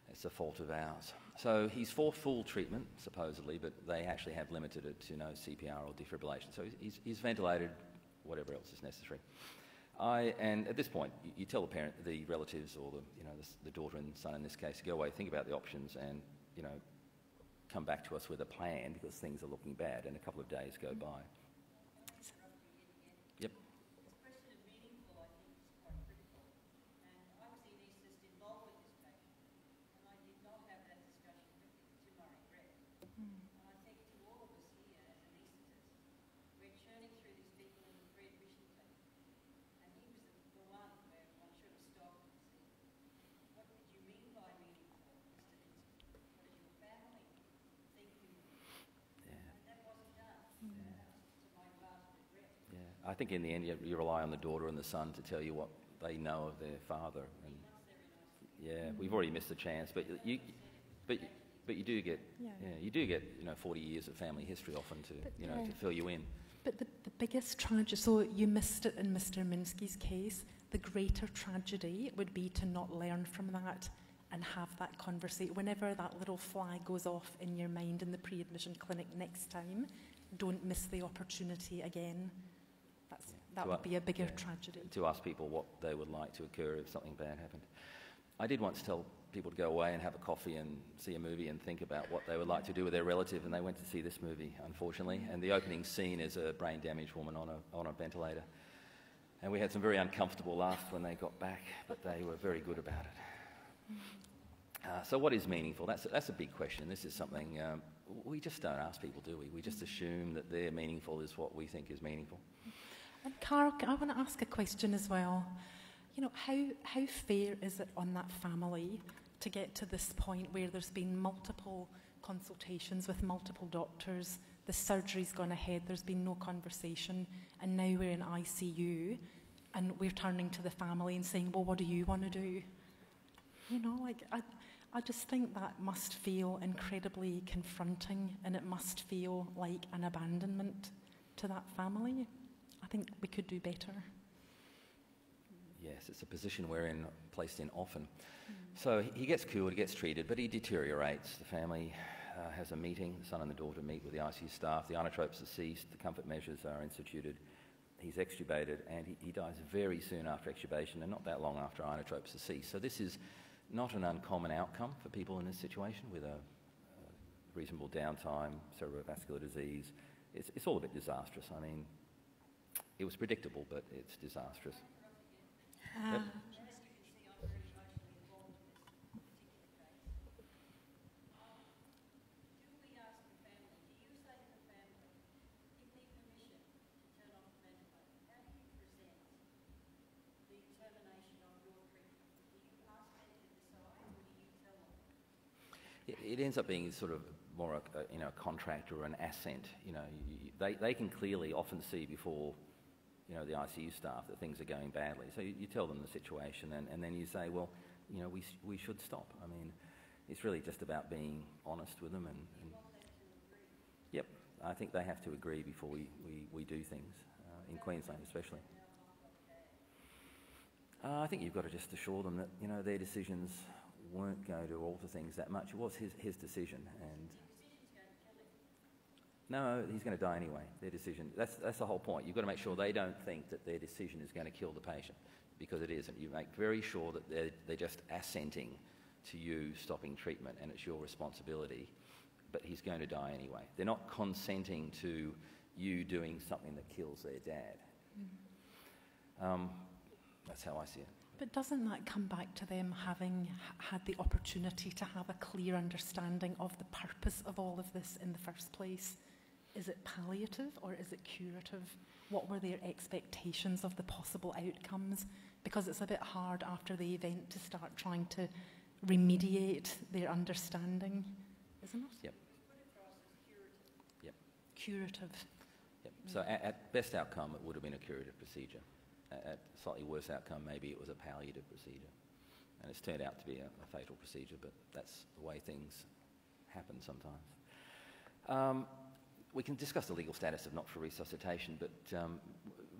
It's a fault of ours. So he's for full treatment, supposedly, but they actually have limited it to no CPR or defibrillation. So he's ventilated, whatever else is necessary. And at this point, you tell the parent, the relatives, or the daughter and son in this case, to go away, think about the options, and come back to us with a plan, because things are looking bad, and a couple of days go by. Yep. This question of meaningful, I think, is quite critical. And I was the anaesthetist involved with this patient, and I did not have that discussion with him, to my regret. And I think to all of us here as anaesthetists, we're churning through these people in the pre-admission clinic, I think in the end you rely on the daughter and the son to tell you what they know of their father. And yeah, we've already missed the chance, but you do get, you do get, 40 years of family history often to, to fill you in. But the biggest tragedy, so you missed it in Mr. Minsky's case, the greater tragedy would be to not learn from that and have that conversation. Whenever that little flag goes off in your mind in the pre-admission clinic next time, don't miss the opportunity again. That would be a bigger tragedy. To ask people what they would like to occur if something bad happened. I did once tell people to go away and have a coffee and see a movie and think about what they would like to do with their relative, and they went to see this movie, unfortunately. And the opening scene is a brain-damaged woman on a ventilator. And we had some very uncomfortable laughs when they got back, but they were very good about it. So what is meaningful? That's a big question. This is something we just don't ask people, do we? We just assume that their meaningful is what we think is meaningful. And Carl, I want to ask a question as well. How fair is it on that family to get to this point where there's been multiple consultations with multiple doctors, the surgery's gone ahead, there's been no conversation, and now we're in ICU and we're turning to the family and saying, well, what do you want to do? I just think that must feel incredibly confronting, and it must feel like an abandonment to that family. I think we could do better. Yes, it's a position we're placed in often. So he gets cured, he gets treated, but he deteriorates. The family has a meeting, the son and the daughter meet with the ICU staff, the inotropes are ceased, the comfort measures are instituted, he's extubated, and he dies very soon after extubation and not that long after inotropes are ceased. So this is not an uncommon outcome for people in this situation with a reasonable downtime, cerebrovascular disease. It's all a bit disastrous. I mean, it was predictable, but it's disastrous. Yep. It ends up being sort of more a contract or an assent. They can clearly often see before the ICU staff that things are going badly. So you tell them the situation, and then you say, well, we should stop. I mean, it's really just about being honest with them. And yep, I think they have to agree before we do things, in Queensland especially. I think you've got to just assure them that, their decisions weren't going to alter things that much. It was his decision, and no, he's going to die anyway. Their decision. That's the whole point. You've got to make sure they don't think that their decision is going to kill the patient, because it isn't. You make very sure that they're just assenting to you stopping treatment, and it's your responsibility. But he's going to die anyway. They're not consenting to you doing something that kills their dad. That's how I see it. But doesn't that come back to them having had the opportunity to have a clear understanding of the purpose of all of this in the first place? Is it palliative or is it curative? What were their expectations of the possible outcomes? Because it's a bit hard after the event to start trying to remediate their understanding, isn't it? Yep. Yep. Curative. Yep. So at best outcome, it would have been a curative procedure. At slightly worse outcome, maybe it was a palliative procedure. And it's turned out to be a fatal procedure, but that's the way things happen sometimes. We can discuss the legal status of not for resuscitation, but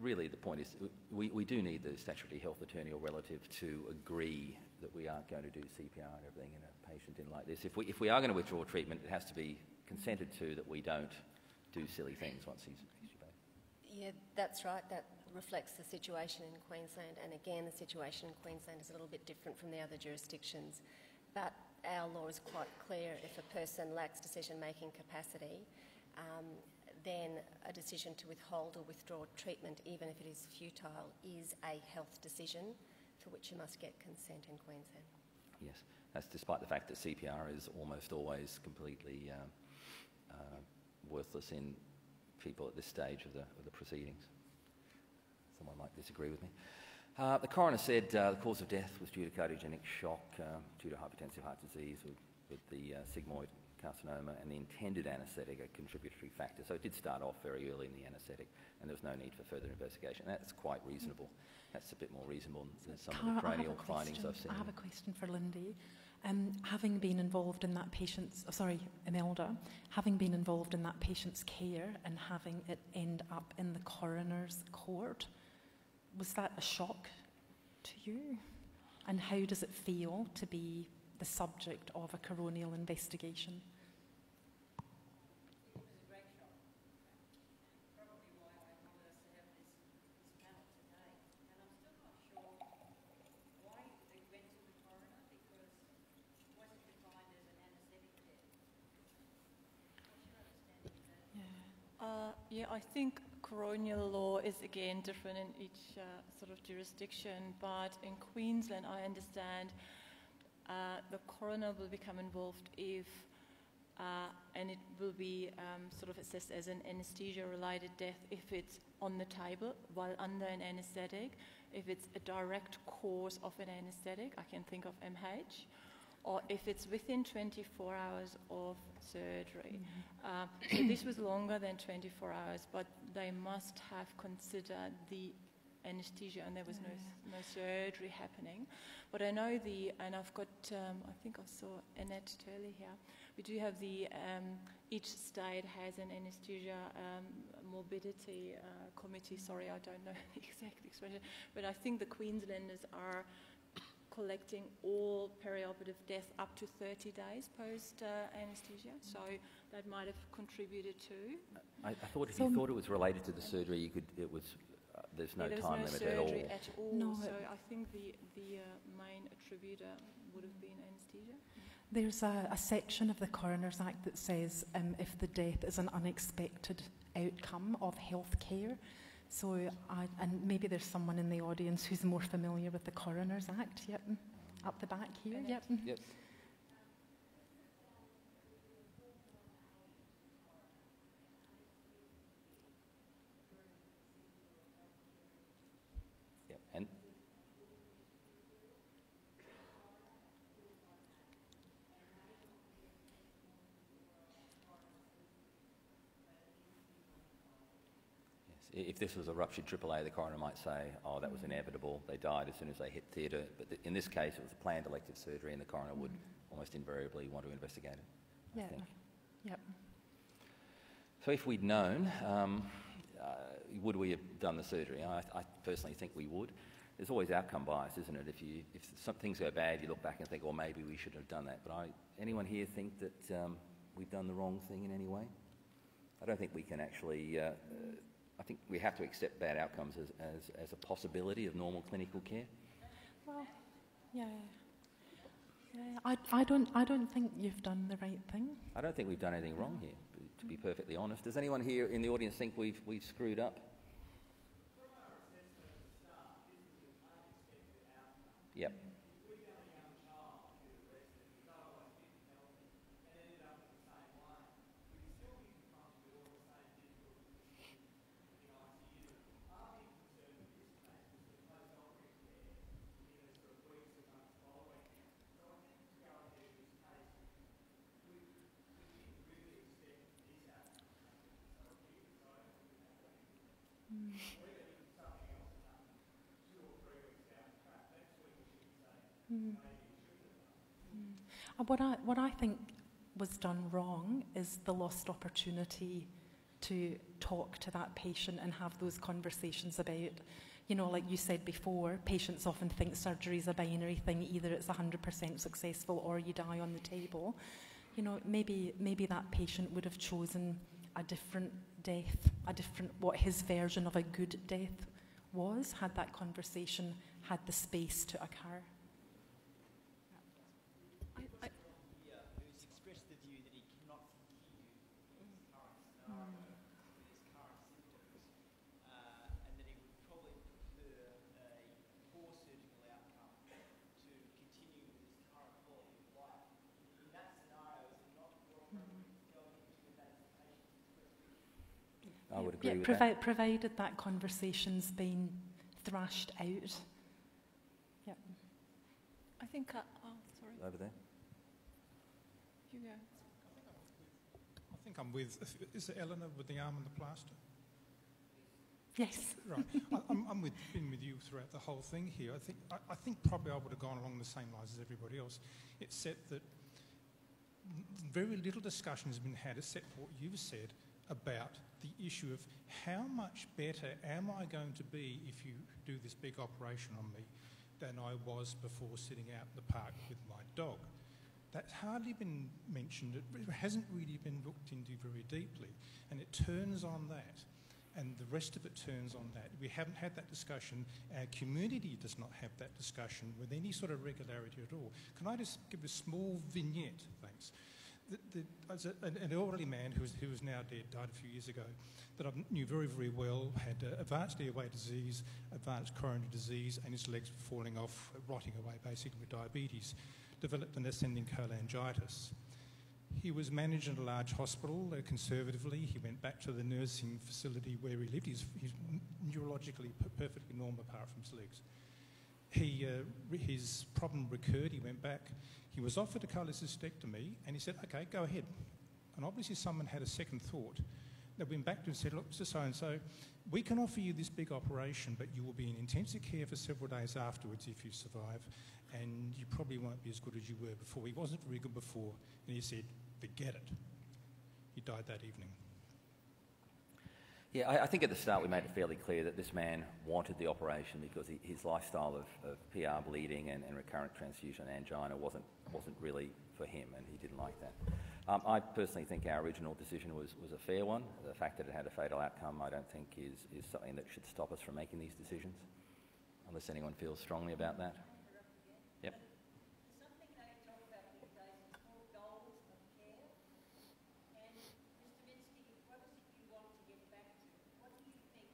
really the point is we do need the statutory health attorney or relative to agree that we aren't going to do CPR and everything in a patient in like this. If we are going to withdraw treatment, it has to be consented to that we don't do silly things once he's extubated. Yeah, that's right. That reflects the situation in Queensland, and again, the situation in Queensland is a little bit different from the other jurisdictions. But our law is quite clear. If a person lacks decision-making capacity, then a decision to withhold or withdraw treatment, even if it is futile, is a health decision for which you must get consent in Queensland. Yes, that's despite the fact that CPR is almost always completely worthless in people at this stage of the proceedings. Someone might disagree with me. The coroner said the cause of death was due to cardiogenic shock due to hypertensive heart disease with the sigmoid carcinoma and the intended anaesthetic a contributory factor. So it did start off very early in the anaesthetic, and there was no need for further investigation. That's quite reasonable. That's a bit more reasonable than some of the cranial findings I've seen. I have a question for Lindy. Having been involved in that patient's, Imelda, having been involved in that patient's care and having it end up in the coroner's court, was that a shock to you? And how does it feel to be the subject of a coronial investigation? It was a great shock. Probably why I wanted us to have this panel today. And I'm still not sure why they went to the coroner, because it wasn't defined as an anaesthetic death. What's your understanding of that? Yeah, I think coronial law is again different in each sort of jurisdiction, but in Queensland I understand the coroner will become involved if, and it will be sort of assessed as an anaesthesia-related death if it's on the table while under an anaesthetic, if it's a direct cause of an anaesthetic, I can think of MH, or if it's within 24 hours of surgery. So this was longer than 24 hours, but they must have considered the anesthesia, and there was no surgery happening. But I know and I've got, I think I saw Annette Turley here. We do have each state has an anesthesia morbidity committee. Sorry, I don't know the exact expression, but I think the Queenslanders are collecting all perioperative deaths up to 30 days post anesthesia, so that might have contributed too. I thought if you thought it was related to the surgery, you could. It was. There's no time limit at all. Surgery at all. No, so I think the main attributor would have been anesthesia. There's a section of the Coroner's Act that says if the death is an unexpected outcome of health care. So, and maybe there's someone in the audience who's more familiar with the Coroner's Act. Yep, up the back here. Yep. Yep. Yep. And if this was a ruptured AAA, the coroner might say, oh, that was inevitable, they died as soon as they hit theatre. But in this case, it was a planned elective surgery, and the coroner would almost invariably want to investigate it, I think. Yep. So if we'd known, would we have done the surgery? I personally think we would. There's always outcome bias, isn't it? If some things go bad, you look back and think, oh, maybe we should have done that. But anyone here think that we've done the wrong thing in any way? I don't think we can actually... I think we have to accept bad outcomes as a possibility of normal clinical care. Well, yeah. I don't think you've done the right thing. I don't think we've done anything wrong here, to be perfectly honest. Does anyone here in the audience think we've screwed up? Yep. What I think was done wrong is the lost opportunity to talk to that patient and have those conversations about, like you said before, patients often think surgery is a binary thing, either it's 100% successful or you die on the table. Maybe that patient would have chosen a different death, what his version of a good death was, had that conversation had the space to occur. Who's expressed the view that he cannot continue in his current scenario, with his current symptoms, and that he would probably prefer a poor surgical outcome to continue with his current quality of life. In that scenario, is it not more appropriate to go into that as the patient? I would agree with that. Provided that conversation's been thrashed out. Yep. I think, sorry. Over there. You go. think I'm with, is it Eleanor with the arm and the plaster? Yes. Right. Been with you throughout the whole thing here. I think probably I would have gone along the same lines as everybody else, except that very little discussion has been had, except for what you've said about the issue of how much better am I going to be if you do this big operation on me than I was before sitting out in the park with my dog. That's hardly been mentioned. It hasn't really been looked into very deeply, and it turns on that. And the rest of it turns on that. We haven't had that discussion. Our community does not have that discussion with any sort of regularity at all. Can I just give a small vignette? Thanks. As an elderly man who is now dead, died a few years ago, that I knew very, very well, had advanced airway disease, advanced coronary disease, and his legs were falling off, rotting away basically with diabetes, developed an ascending cholangitis. He was managed in a large hospital conservatively. He went back to the nursing facility where he lived. He's neurologically perfectly normal apart from his legs. His problem recurred. He went back. He was offered a cholecystectomy, and he said, "Okay, go ahead." And obviously someone had a second thought. They went back to him and said, "Look, Mr. So-and-so, we can offer you this big operation, but you will be in intensive care for several days afterwards if you survive, and you probably won't be as good as you were before." He wasn't very good before, and he said, "Forget it." He died that evening. Yeah, I think at the start we made it fairly clear that this man wanted the operation because his lifestyle of PR bleeding and recurrent transfusion angina wasn't really for him, and he didn't like that. I personally think our original decision was a fair one. The fact that it had a fatal outcome I don't think is something that should stop us from making these decisions, unless anyone feels strongly about that. Yep. Something they talk about these days is called goals of care. And Mr. Minsky, what is it you want to get back to? What do you think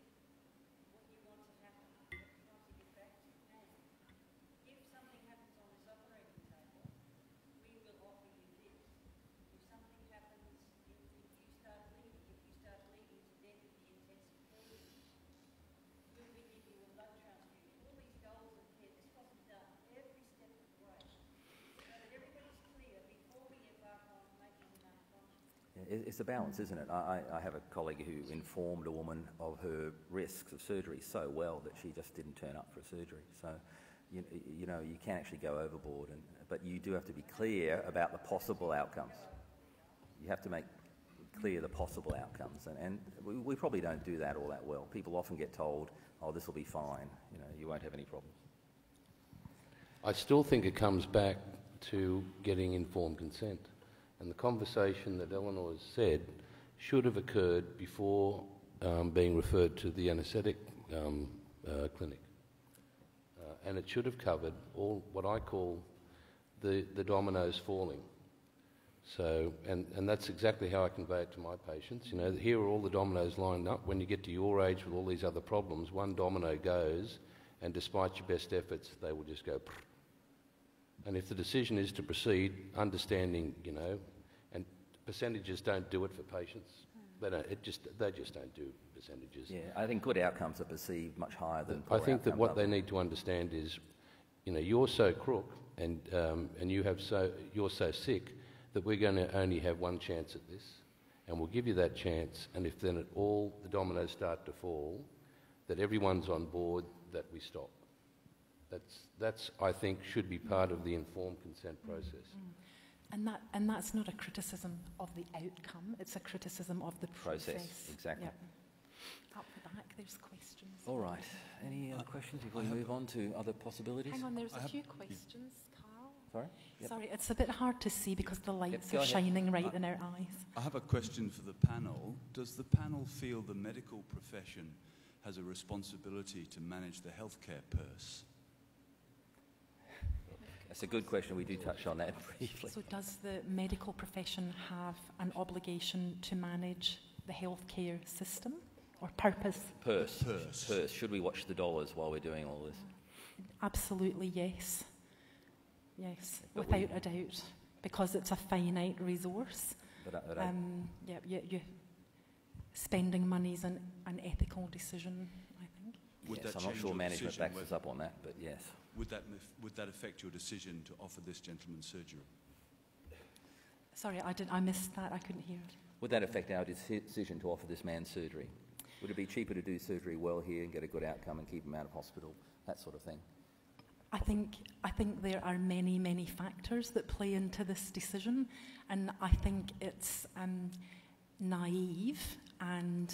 what you want to happen, what you want to get back to? And if something happens on this operating table, we will offer you this. If something happens, if you start bleeding to death in the intensive care unit, will we give you a blood transfusion? All these goals of care, this wasn't done every step of the way. So that everybody's clear before we embark on making enough conscious. It's a balance, isn't it? I have a colleague who informed a woman of her risks of surgery so well that she just didn't turn up for a surgery. So, you know, you can actually go overboard, but you do have to be clear about the possible outcomes. You have to make clear the possible outcomes, and we probably don't do that all that well. People often get told, "Oh, this will be fine. You know, you won't have any problems." I still think it comes back to getting informed consent. And the conversation that Eleanor has said should have occurred before being referred to the anaesthetic clinic. And it should have covered all what I call the dominoes falling. So, and that's exactly how I convey it to my patients. You know, here are all the dominoes lined up. When you get to your age with all these other problems, one domino goes, and despite your best efforts, they will just go. And if the decision is to proceed, understanding, you know, and percentages don't do it for patients. They just don't do percentages. Yeah, I think good outcomes are perceived much higher than poor I think that what outcomes. they need to understand is, you know, you're so crook and you're so sick that we're going to only have one chance at this, and we'll give you that chance. And if then all the dominoes start to fall, that everyone's on board, that we stop. That's I think should be part of the informed consent process. And that's not a criticism of the outcome, it's a criticism of the process. Exactly. Yep. Up the back, there's questions. All right. Any other questions before we move on to other possibilities? Hang on, there's a few questions, Carl. Sorry? Yep. Sorry, it's a bit hard to see because the lights go are ahead. shining right in our eyes. I have a question for the panel. Does the panel feel the medical profession has a responsibility to manage the healthcare purse? That's a good question. We do touch on that briefly. So does the medical profession have an obligation to manage the healthcare system or purpose? Purse. Should we watch the dollars while we're doing all this? Absolutely, yes. Yes, But without a doubt, because it's a finite resource. You're spending money's an ethical decision, I think. Yes, I'm not sure management backs us up on that, but yes. Would that affect your decision to offer this gentleman surgery? Sorry, I missed that. I couldn't hear it. Would that affect our decision to offer this man surgery? Would it be cheaper to do surgery well here and get a good outcome and keep him out of hospital? That sort of thing. I think there are many, many factors that play into this decision, and I think it's naive and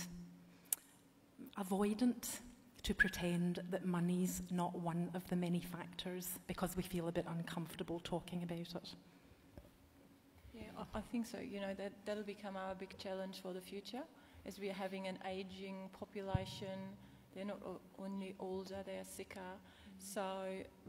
avoidant to pretend that money's not one of the many factors because we feel a bit uncomfortable talking about it. Yeah, I think so. You know, that'll become our big challenge for the future, as we are having an aging population. They're not only older, they are sicker. So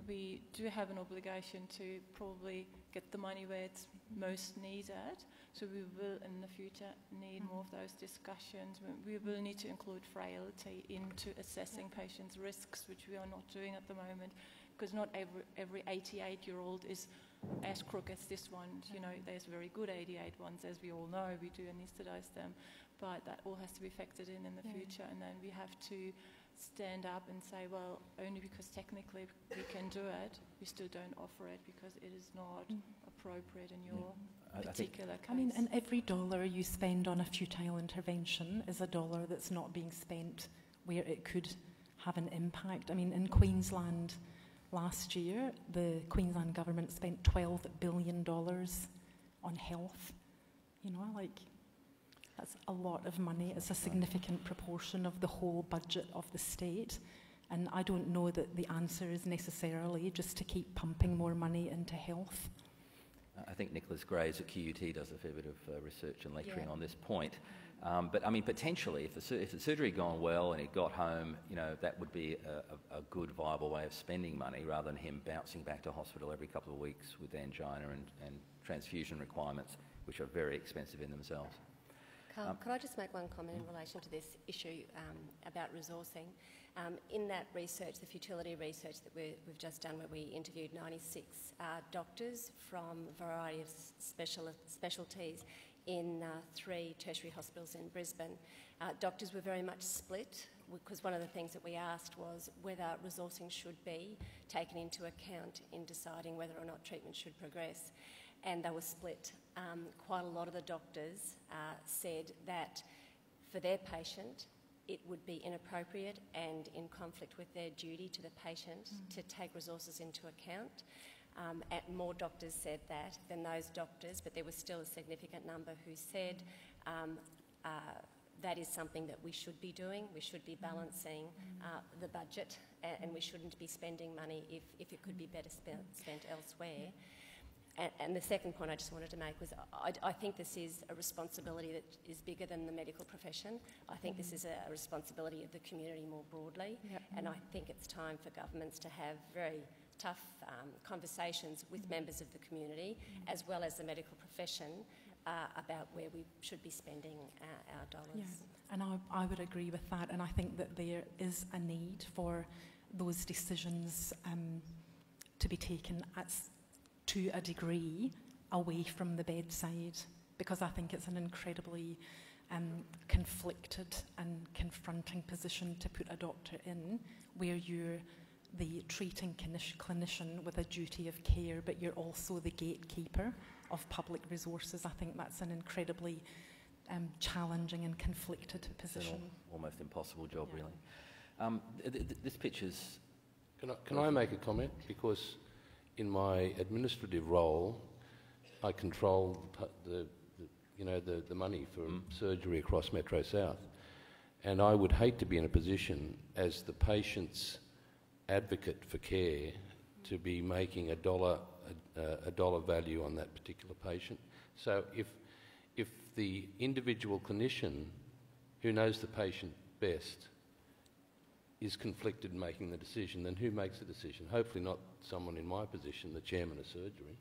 we do have an obligation to probably get the money where it's most needed. So we will in the future need more of those discussions. We will need to include frailty into assessing patients' risks, which we are not doing at the moment, because not every 88-year-old is as crook as this one. You know, there's very good 88 ones, as we all know. We do anaesthetize them, but that all has to be factored in the future, and then we have to stand up and say, well, only because technically we can do it, we still don't offer it because it is not appropriate in your particular case. I mean, and every dollar you spend on a futile intervention is a dollar that's not being spent where it could have an impact. I mean, in Queensland last year, the Queensland government spent $12 billion on health. You know, like, that's a lot of money. It's a significant proportion of the whole budget of the state. And I don't know that the answer is necessarily just to keep pumping more money into health. I think Nicholas Graves at QUT does a fair bit of research and lecturing on this point. But I mean, potentially, if the surgery had gone well and he got home, you know, that would be a good, viable way of spending money rather than him bouncing back to hospital every couple of weeks with angina and transfusion requirements, which are very expensive in themselves. Carl, could I just make one comment in relation to this issue about resourcing? In that research, the futility research that we've just done, where we interviewed 96 doctors from a variety of specialties in 3 tertiary hospitals in Brisbane, doctors were very much split, because one of the things that we asked was whether resourcing should be taken into account in deciding whether or not treatment should progress. And they were split. Quite a lot of the doctors said that for their patient, it would be inappropriate and in conflict with their duty to the patient to take resources into account. And more doctors said that than those doctors, but there was still a significant number who said that is something that we should be doing. We should be balancing the budget, and we shouldn't be spending money if it could be better spent elsewhere. And the second point I just wanted to make was I think this is a responsibility that is bigger than the medical profession. I think this is a responsibility of the community more broadly, and I think it's time for governments to have very tough conversations with members of the community as well as the medical profession about where we should be spending our dollars. Yeah. And I would agree with that, and I think that there is a need for those decisions to be taken to a degree away from the bedside, because I think it's an incredibly conflicted and confronting position to put a doctor in, where you're the treating clinician with a duty of care, but you're also the gatekeeper of public resources. I think that's an incredibly challenging and conflicted position. It's an almost impossible job, really. This picture's... Can I make a comment? Because in my administrative role, I control the money for surgery across Metro South, and I would hate to be in a position as the patient's advocate for care to be making a dollar value on that particular patient. So if the individual clinician who knows the patient best is conflicted in making the decision, then who makes the decision? Hopefully not someone in my position, the chairman of surgery.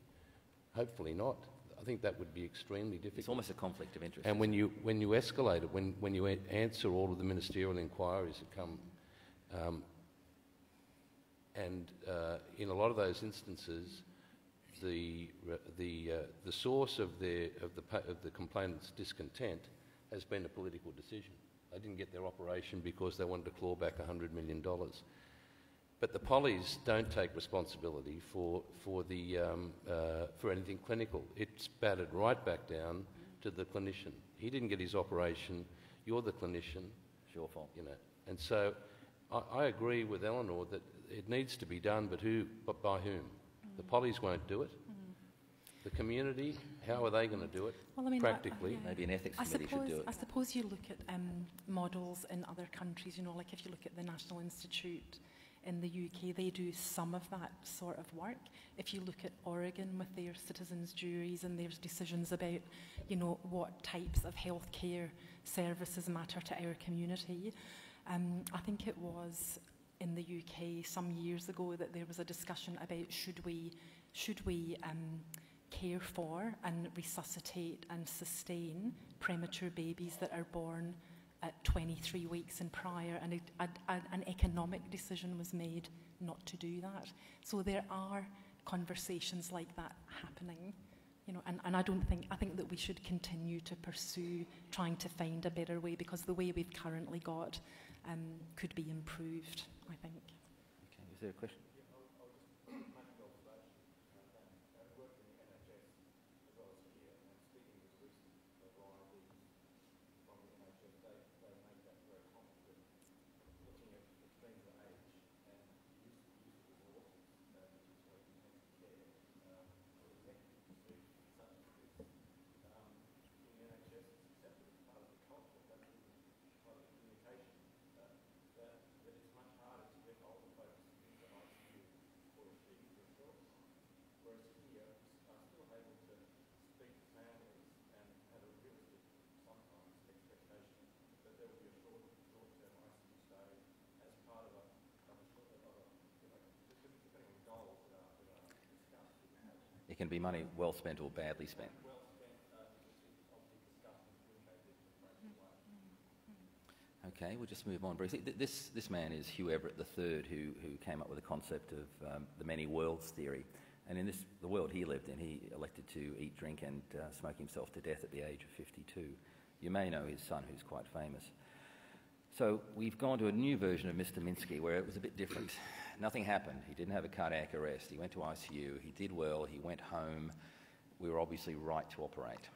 Hopefully not. I think that would be extremely difficult. It's almost a conflict of interest. And when you escalate it, when you answer all of the ministerial inquiries that come, in a lot of those instances, the source of the complainant's discontent has been a political decision. They didn't get their operation because they wanted to claw back $100 million. But the pollies don't take responsibility for anything clinical. It's battered right back down to the clinician. He didn't get his operation. You're the clinician. It's your fault. You know. And so I agree with Eleanor that it needs to be done, but who? But by whom? The pollies won't do it. The community, how are they going to do it? Well, I mean, practically? Maybe an ethics committee should do it. I suppose you look at models in other countries, you know, like if you look at the National Institute in the UK, they do some of that sort of work. If you look at Oregon with their citizens' juries and their decisions about, you know, what types of healthcare services matter to our community, I think it was in the UK some years ago that there was a discussion about should we care for and resuscitate and sustain premature babies that are born at 23 weeks and prior, and an economic decision was made not to do that. So there are conversations like that happening, you know, and I think that we should continue to pursue trying to find a better way, because the way we've currently got could be improved, I think. Okay, is there a question? It can be money well spent or badly spent. Okay, we'll just move on briefly. This man is Hugh Everett III, who came up with the concept of the many worlds theory. And in the world he lived in, he elected to eat, drink and smoke himself to death at the age of 52. You may know his son, who's quite famous. So we've gone to a new version of Mr. Minsky, where it was a bit different. Nothing happened. He didn't have a cardiac arrest. He went to ICU. He did well. He went home. We were obviously right to operate.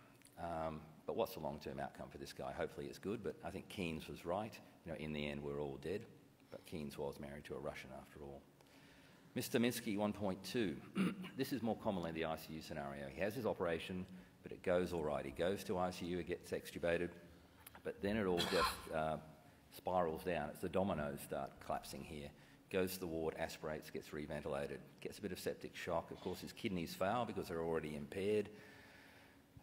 But what's the long-term outcome for this guy? Hopefully it's good, but I think Keynes was right. You know, in the end, we're all dead. But Keynes was married to a Russian after all. Mr. Minsky 1.2. This is more commonly the ICU scenario. He has his operation, but it goes all right. He goes to ICU, it gets extubated, but then it all just spirals down. It's the dominoes start collapsing here. Goes to the ward, aspirates, gets reventilated, gets a bit of septic shock. Of course, his kidneys fail because they're already impaired.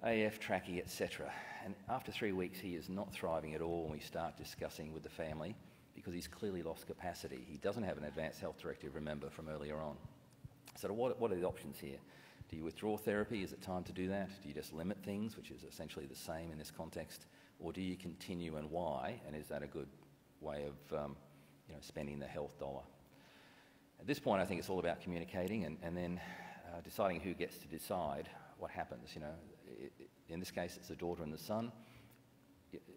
AF, trachea, etc. And after 3 weeks, he is not thriving at all, and we start discussing with the family because he's clearly lost capacity. He doesn't have an advanced health directive, remember, from earlier on. So what are the options here? Do you withdraw therapy? Is it time to do that? Do you just limit things, which is essentially the same in this context? Or do you continue, and why? And is that a good way of spending the health dollar? At this point, I think it's all about communicating and then deciding who gets to decide what happens. You know, in this case, it's the daughter and the son.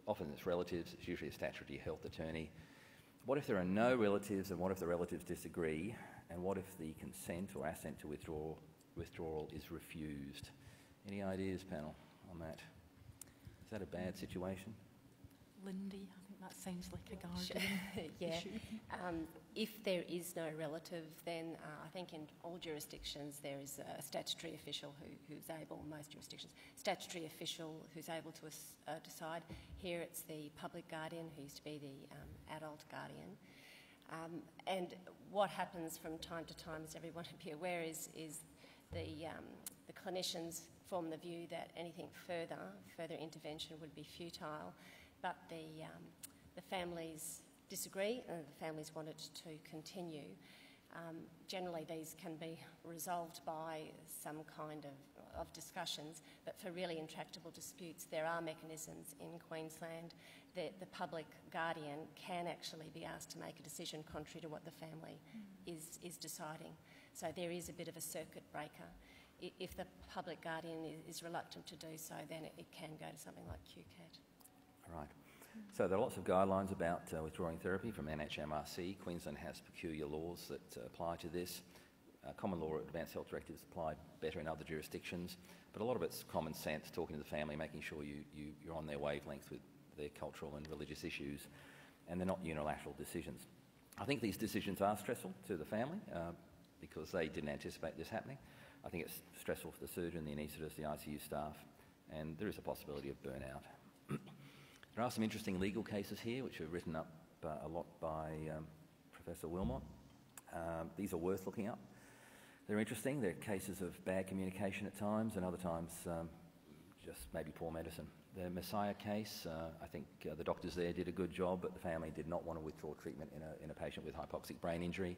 Often it's relatives. It's usually a statutory health attorney. What if there are no relatives, and what if the relatives disagree? And what if the consent or assent to withdrawal is refused? Any ideas, panel, on that? Is that a bad situation? Lindy, I think that sounds like a guardian issue. If there is no relative, then I think in all jurisdictions there is a statutory official who's able, most jurisdictions, statutory official who's able to decide. Here it's the public guardian, who used to be the adult guardian. And what happens from time to time, as everyone would be aware, is the clinicians form the view that anything further intervention would be futile. But the families disagree, and the families want it to continue. Generally, these can be resolved by some kind of discussions, but for really intractable disputes, there are mechanisms in Queensland that the public guardian can actually be asked to make a decision contrary to what the family is deciding. So there is a bit of a circuit breaker. If the public guardian is reluctant to do so, then it can go to something like QCAT. Right. So there are lots of guidelines about withdrawing therapy from NHMRC. Queensland has peculiar laws that apply to this. common law advanced health directives apply better in other jurisdictions, but a lot of it's common sense, talking to the family, making sure you're on their wavelength with their cultural and religious issues, and they're not unilateral decisions. I think these decisions are stressful to the family because they didn't anticipate this happening. I think it's stressful for the surgeon, the anaesthetist, the ICU staff, and there is a possibility of burnout. There are some interesting legal cases here which are written up a lot by Professor Willmott. These are worth looking up. They're interesting. They're cases of bad communication at times, and other times just maybe poor medicine. The Messiah case, I think the doctors there did a good job, but the family did not want to withdraw treatment in a patient with hypoxic brain injury,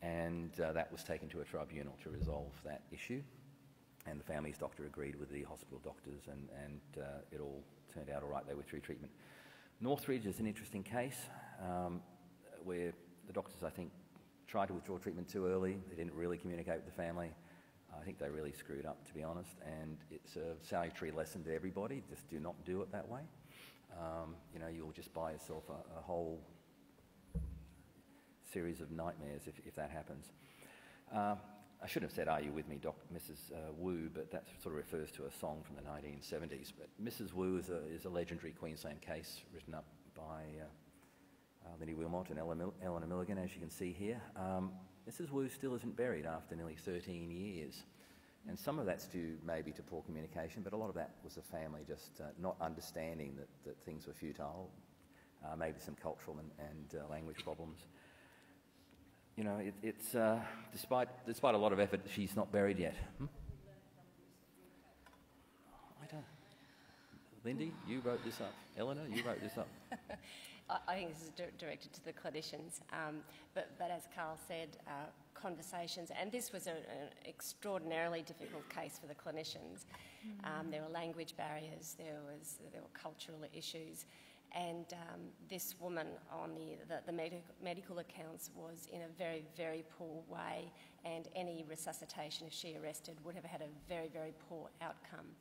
and that was taken to a tribunal to resolve that issue. And the family's doctor agreed with the hospital doctors, and it all turned out all right. They withdrew treatment. Northridge is an interesting case where the doctors, I think, tried to withdraw treatment too early. They didn't really communicate with the family. I think they really screwed up, to be honest, and it's a salutary lesson to everybody. Just do not do it that way. You know, you'll just buy yourself a whole series of nightmares if that happens. I should have said, "Are you with me, Mrs. Wu?" But that sort of refers to a song from the 1970s. But Mrs. Wu is a legendary Queensland case written up by Lindy Willmott and Eleanor Milligan, as you can see here. Mrs. Wu still isn't buried after nearly 13 years. And some of that's due maybe to poor communication, but a lot of that was the family just not understanding that things were futile, maybe some cultural and language problems. You know, it's despite a lot of effort, she's not buried yet. I don't. Lindy, you wrote this up. Eleanor, you wrote this up. I think this is directed to the clinicians, but as Carl said, conversations, and this was an extraordinarily difficult case for the clinicians. There were language barriers, there were cultural issues, and this woman on the medical accounts was in a very, very poor way, and any resuscitation, if she arrested, would have had a very, very poor outcome.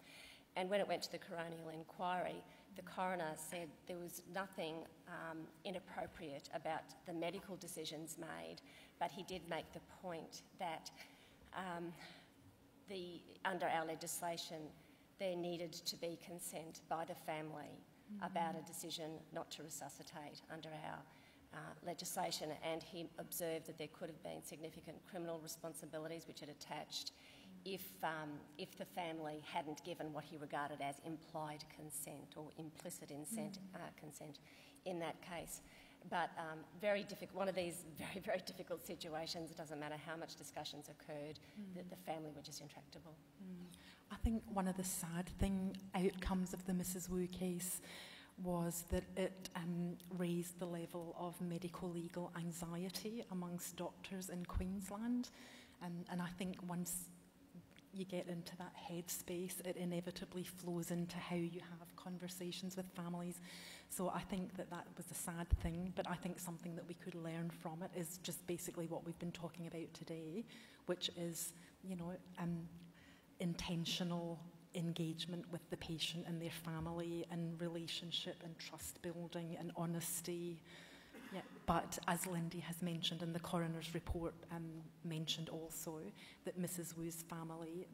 And when it went to the coronial inquiry, the coroner said there was nothing inappropriate about the medical decisions made, but he did make the point that under our legislation there needed to be consent by the family about a decision not to resuscitate under our legislation, and he observed that there could have been significant criminal responsibilities which had attached if the family hadn't given what he regarded as implied consent or implicit consent in that case. But very difficult, one of these very, very difficult situations. It doesn't matter how much discussions occurred, the family were just intractable. I think one of the sad outcomes of the Mrs. Wu case was that it raised the level of medical legal anxiety amongst doctors in Queensland, and I think once you get into that headspace, it inevitably flows into how you have conversations with families. So I think that was a sad thing, but I think something that we could learn from it is just basically what we've been talking about today, which is, you know, intentional engagement with the patient and their family, and relationship and trust building and honesty. Yeah, but as Lindy has mentioned, and the coroner's report mentioned also, that Mrs. Wu's family,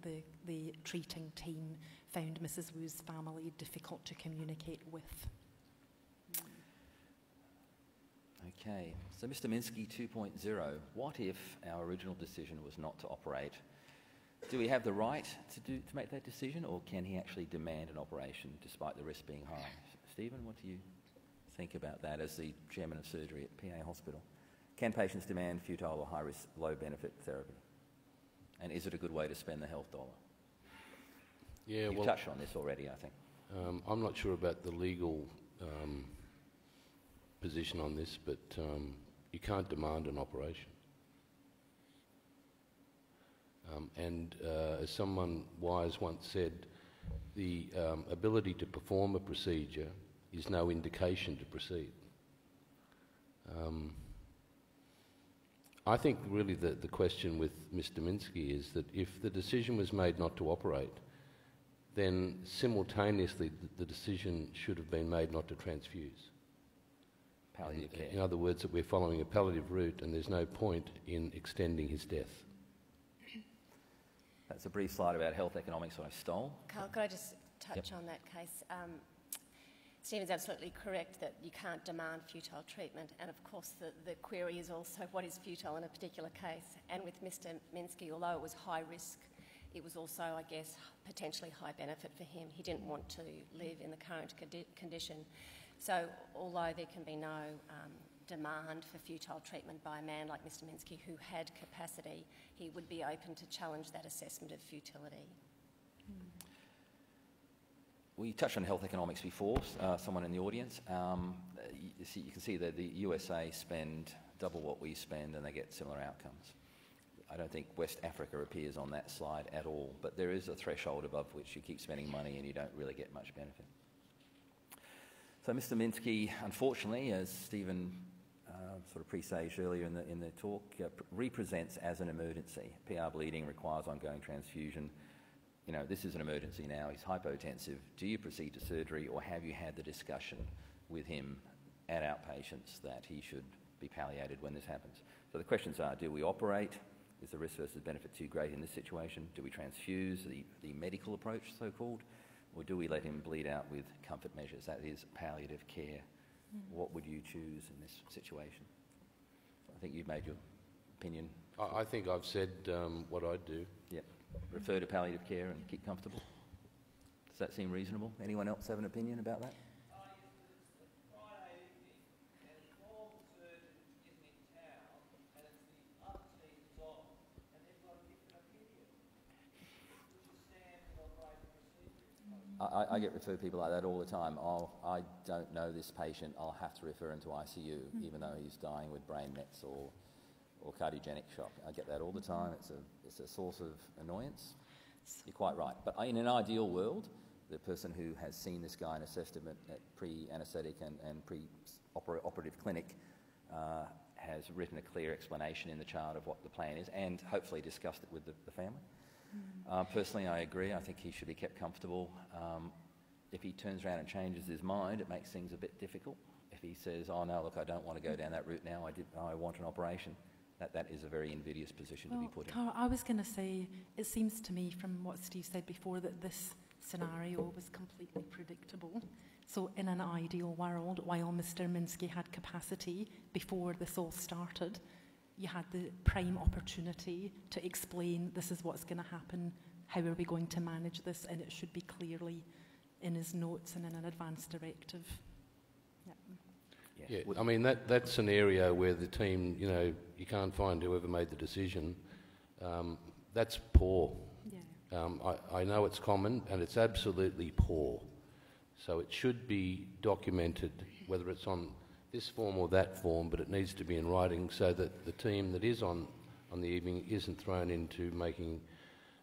the treating team, found Mrs. Wu's family difficult to communicate with. Okay, so Mr. Minsky 2.0, what if our original decision was not to operate? Do we have the right to make that decision, or can he actually demand an operation despite the risk being high? Stephen, what do you think about that as the chairman of surgery at PA Hospital? Can patients demand futile or high-risk, low-benefit therapy? And is it a good way to spend the health dollar? Yeah, You've touched on this already, I think. I'm not sure about the legal position on this, but you can't demand an operation. And as someone wise once said, the ability to perform a procedure is no indication to proceed. I think really the question with Mr. Minsky is that if the decision was made not to operate, then simultaneously the decision should have been made not to transfuse. Palliative care. In other words, that we're following a palliative route and there's no point in extending his death. That's a brief slide about health economics that I stole. Carl, could I just touch on that case? Stephen's absolutely correct that you can't demand futile treatment, and of course the query is also what is futile in a particular case. And with Mr Minsky, although it was high risk, it was also, I guess, potentially high benefit for him. He didn't want to live in the current condition. So although there can be no demand for futile treatment by a man like Mr Minsky who had capacity, he would be open to challenge that assessment of futility. We touched on health economics before, someone in the audience. You can see that the USA spend double what we spend and they get similar outcomes. I don't think West Africa appears on that slide at all, but there is a threshold above which you keep spending money and you don't really get much benefit. So Mr Minsky, unfortunately, as Stephen sort of presaged earlier in the talk, represents as an emergency. PR bleeding requires ongoing transfusion. You know, this is an emergency now, he's hypotensive. Do you proceed to surgery, or have you had the discussion with him at outpatients that he should be palliated when this happens? So the questions are, do we operate? Is the risk versus benefit too great in this situation? Do we transfuse, the medical approach, so-called? Or do we let him bleed out with comfort measures? That is palliative care. What would you choose in this situation? I think you've made your opinion. I think I've said what I'd do. Yep. Refer to palliative care and keep comfortable. Does that seem reasonable? Anyone else have an opinion about that? Friday evening, and the normal surgeon isn't in town, and it's the other team's off, and they've got a different opinion, which is standard operating procedure. I get referred people like that all the time. Oh, I don't know this patient, I'll have to refer him to ICU, even though he's dying with brain mets or cardiogenic shock. I get that all the time. It's a source of annoyance. You're quite right. But in an ideal world, the person who has seen this guy and assessed him at pre-anaesthetic and pre-operative clinic has written a clear explanation in the chart of what the plan is and hopefully discussed it with the family. Personally, I agree. I think he should be kept comfortable. If he turns around and changes his mind, it makes things a bit difficult. If he says, oh no, look, I don't want to go down that route now, I want an operation, that is a very invidious position to be put in. Carl, I was going to say, it seems to me from what Steve said before that this scenario was completely predictable. So in an ideal world, while Mr Minsky had capacity before this all started, you had the prime opportunity to explain this is what's going to happen, how are we going to manage this, and it should be clearly in his notes and in an advance directive. Yeah, I mean, that's an area where the team, you know, you can't find whoever made the decision. That's poor. Yeah. I know it's common, and it's absolutely poor. So it should be documented, whether it's on this form or that form, but it needs to be in writing so that the team that is on the evening isn't thrown into making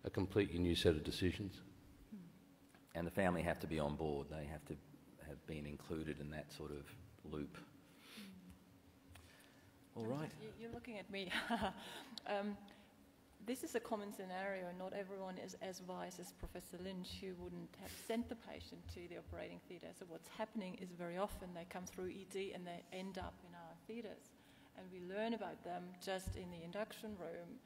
a completely new set of decisions. And the family have to be on board. They have to have been included in that sort of loop. All right. You're looking at me. This is a common scenario. Not everyone is as wise as Professor Lynch, who wouldn't have sent the patient to the operating theatre. So what's happening is very often they come through ED and they end up in our theatres. And we learn about them just in the induction room.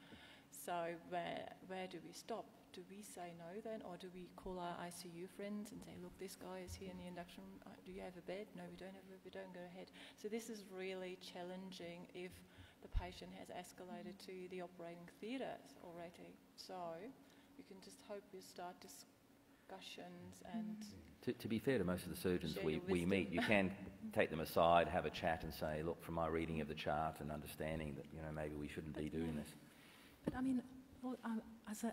So where do we stop? Do we say no then, or do we call our ICU friends and say, look, this guy is here in the induction room, do you have a bed? No, we don't have a bed, we don't go ahead. So this is really challenging if the patient has escalated to the operating theatre already. So you can just hope you start discussions and... To be fair to most of the surgeons we meet, you can take them aside, have a chat and say, look, from my reading of the chart and understanding that, you know, maybe we shouldn't be doing this. But I mean, well,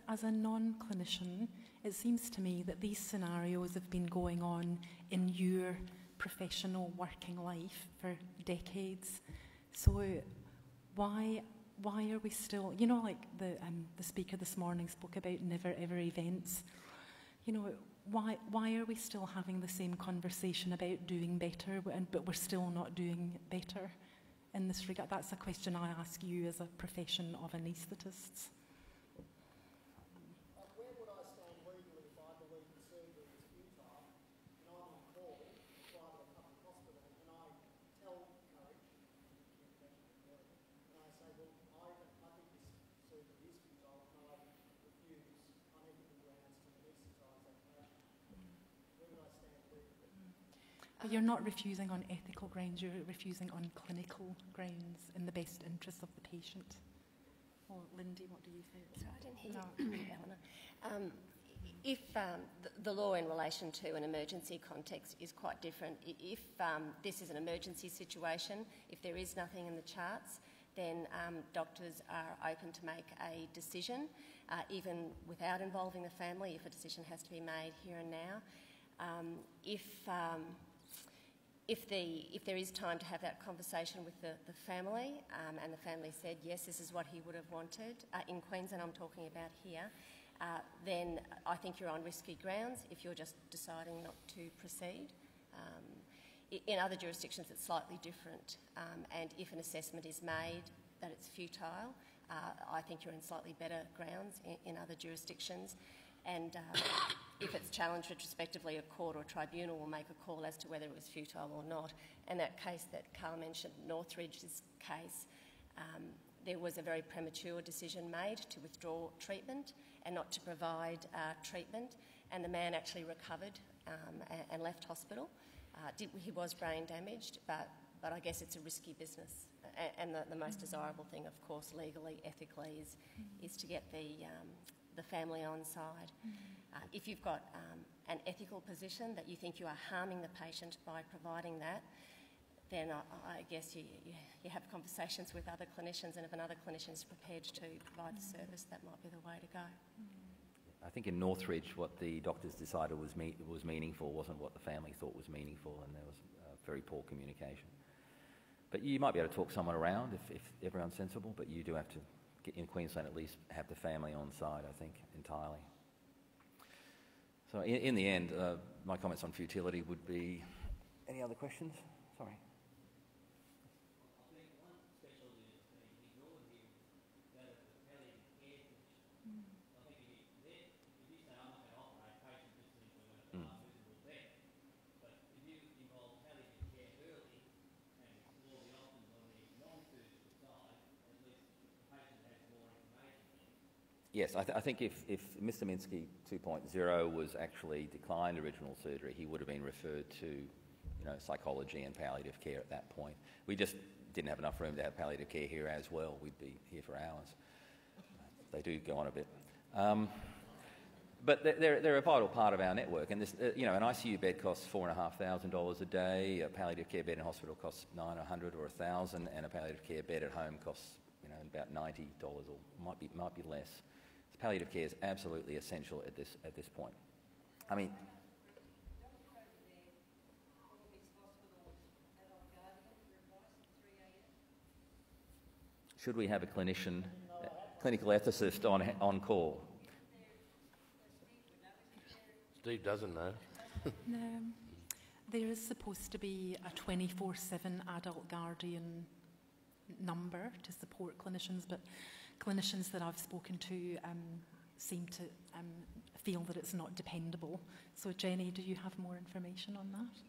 as a non-clinician, it seems to me that these scenarios have been going on in your professional working life for decades. So why are we still, you know, like the speaker this morning spoke about never ever events. You know, why are we still having the same conversation about doing better, but we're still not doing better in this regard? That's a question I ask you as a profession of anaesthetists. Where would I stand legally if I believe the surgery is futile and I'm on call private or public hospital and I tell Courage, and I say, well, I think this surgery is futile and I refuse But you're not refusing on ethical grounds, you're refusing on clinical grounds in the best interest of the patient. Or Lindy, what do you think? Sorry, I didn't hear you, Eleanor. If the law in relation to an emergency context is quite different, if this is an emergency situation, if there is nothing in the charts, then doctors are open to make a decision, even without involving the family, if a decision has to be made here and now. If there is time to have that conversation with the family, and the family said, yes, this is what he would have wanted, in Queensland I'm talking about here, then I think you're on risky grounds if you're just deciding not to proceed. In other jurisdictions it's slightly different, and if an assessment is made that it's futile, I think you're in slightly better grounds in other jurisdictions. And if it's challenged retrospectively, a court or tribunal will make a call as to whether it was futile or not. And that case that Carl mentioned, Northridge's case, there was a very premature decision made to withdraw treatment and not to provide treatment, and the man actually recovered and left hospital. He was brain damaged, but I guess it's a risky business. And the most desirable thing, of course, legally, ethically, is to get the family on side. If you've got an ethical position that you think you are harming the patient by providing that, then I guess you have conversations with other clinicians, and if another clinician is prepared to provide the service, that might be the way to go. I think in Northridge what the doctors decided was meaningful wasn't what the family thought was meaningful, and there was very poor communication. But you might be able to talk someone around if everyone's sensible, but you do have to, in Queensland at least, have the family on side, I think, entirely. So in the end, my comments on futility would be... Any other questions? Sorry. Yes, I think if Mr. Minsky 2.0 was actually declined original surgery, he would have been referred to, psychology and palliative care at that point. We just didn't have enough room to have palliative care here as well. We'd be here for hours. They do go on a bit. But they're a vital part of our network. And this, an ICU bed costs $4,500 a day. A palliative care bed in hospital costs $900 or $1,000, and a palliative care bed at home costs, about $90 or might be less. Palliative care is absolutely essential at this point. I mean, should we have a clinical ethicist on call? Steve doesn't know. No. There is supposed to be a 24/7 adult guardian number to support clinicians, but clinicians that I've spoken to seem to feel that it's not dependable. So Jenny, do you have more information on that?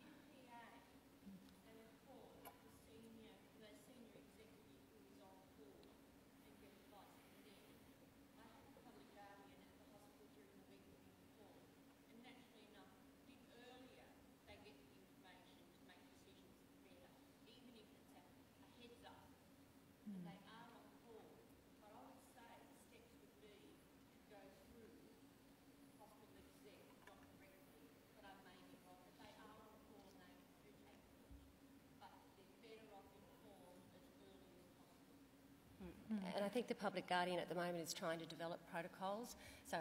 And I think the public guardian at the moment is trying to develop protocols, so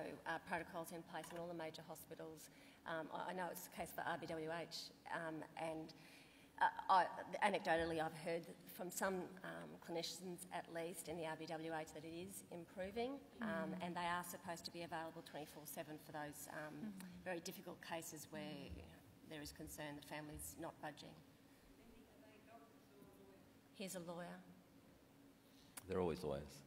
protocols in place in all the major hospitals. I know it's the case for RBWH, and anecdotally I've heard from some clinicians at least in the RBWH that it is improving, and they are supposed to be available 24/7 for those very difficult cases where there is concern the family's not budging. Here's a lawyer. They're always lawyers.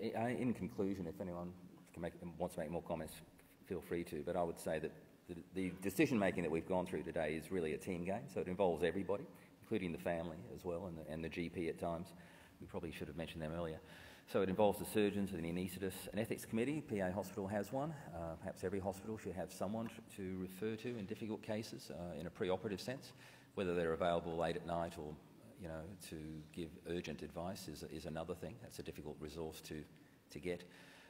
In conclusion, if anyone wants to make more comments, feel free to, but I would say that the decision-making that we've gone through today is really a team game, so it involves everybody, including the family as well, and the GP at times. We probably should have mentioned them earlier. So it involves the surgeons and the anaesthetists. An ethics committee, PA Hospital has one. Perhaps every hospital should have someone to refer to in difficult cases in a pre-operative sense. Whether they're available late at night or, you know, to give urgent advice is another thing. That's a difficult resource to get.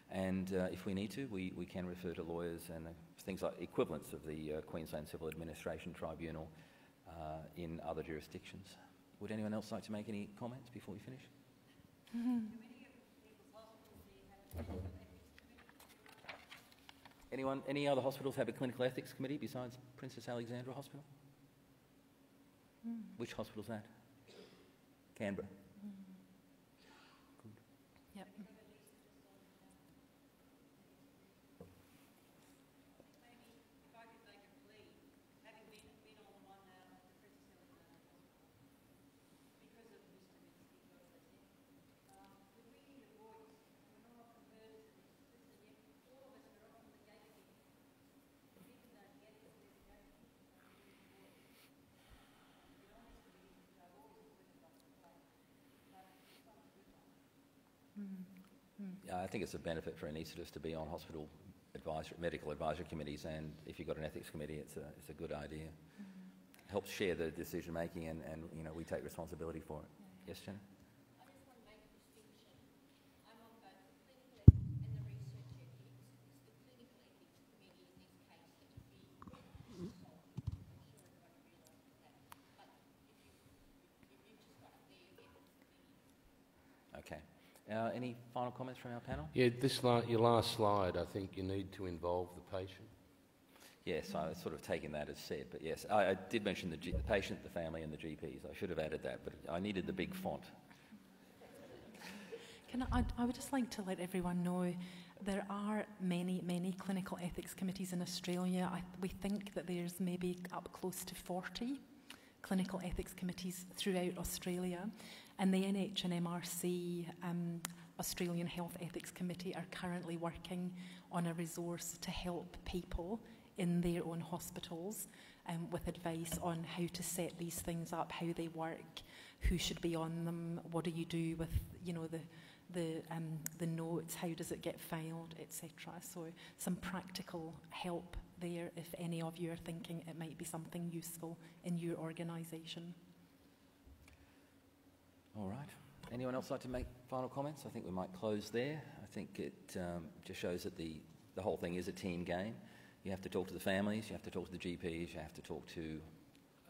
And if we need to, we can refer to lawyers and things like equivalents of the Queensland Civil Administration Tribunal in other jurisdictions. Would anyone else like to make any comments before we finish? Any other hospitals have a clinical ethics committee besides Princess Alexandra Hospital? Which hospital's that? Canberra. Good. Yep. I think it's a benefit for anaesthetists to be on hospital medical advisory committees, and if you've got an ethics committee, it's a good idea. Helps share the decision making, and you know, we take responsibility for it. Yes, Jenna? I just want to make a distinction. I'm on both the clinical ethics and the research ethics. It's the clinical ethics committee in this case that would be involved. I'm sure everyone realises that. But if you've just got it there, the ethics committee. Okay. Any final comments from our panel? Yeah, your last slide, I think you need to involve the patient. Yes, I was sort of taking that as said, but yes, I did mention the patient, the family and the GPs. I should have added that, but I needed the big font. I would just like to let everyone know there are many clinical ethics committees in Australia. We think that there's maybe up close to 40 clinical ethics committees throughout Australia, and the NHMRC Australian Health Ethics Committee are currently working on a resource to help people in their own hospitals with advice on how to set these things up, how they work, who should be on them, what do you do with, you know, the notes, how does it get filed, etc. So some practical help there if any of you are thinking it might be something useful in your organisation. All right. Anyone else like to make final comments? I think we might close there. I think it just shows that the whole thing is a team game. You have to talk to the families, you have to talk to the GPs, you have to talk to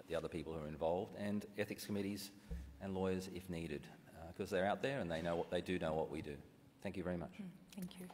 the other people who are involved, and ethics committees and lawyers if needed, because they're out there and they do know what we do. Thank you very much. Thank you.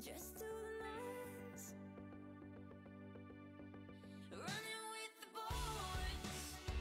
Just to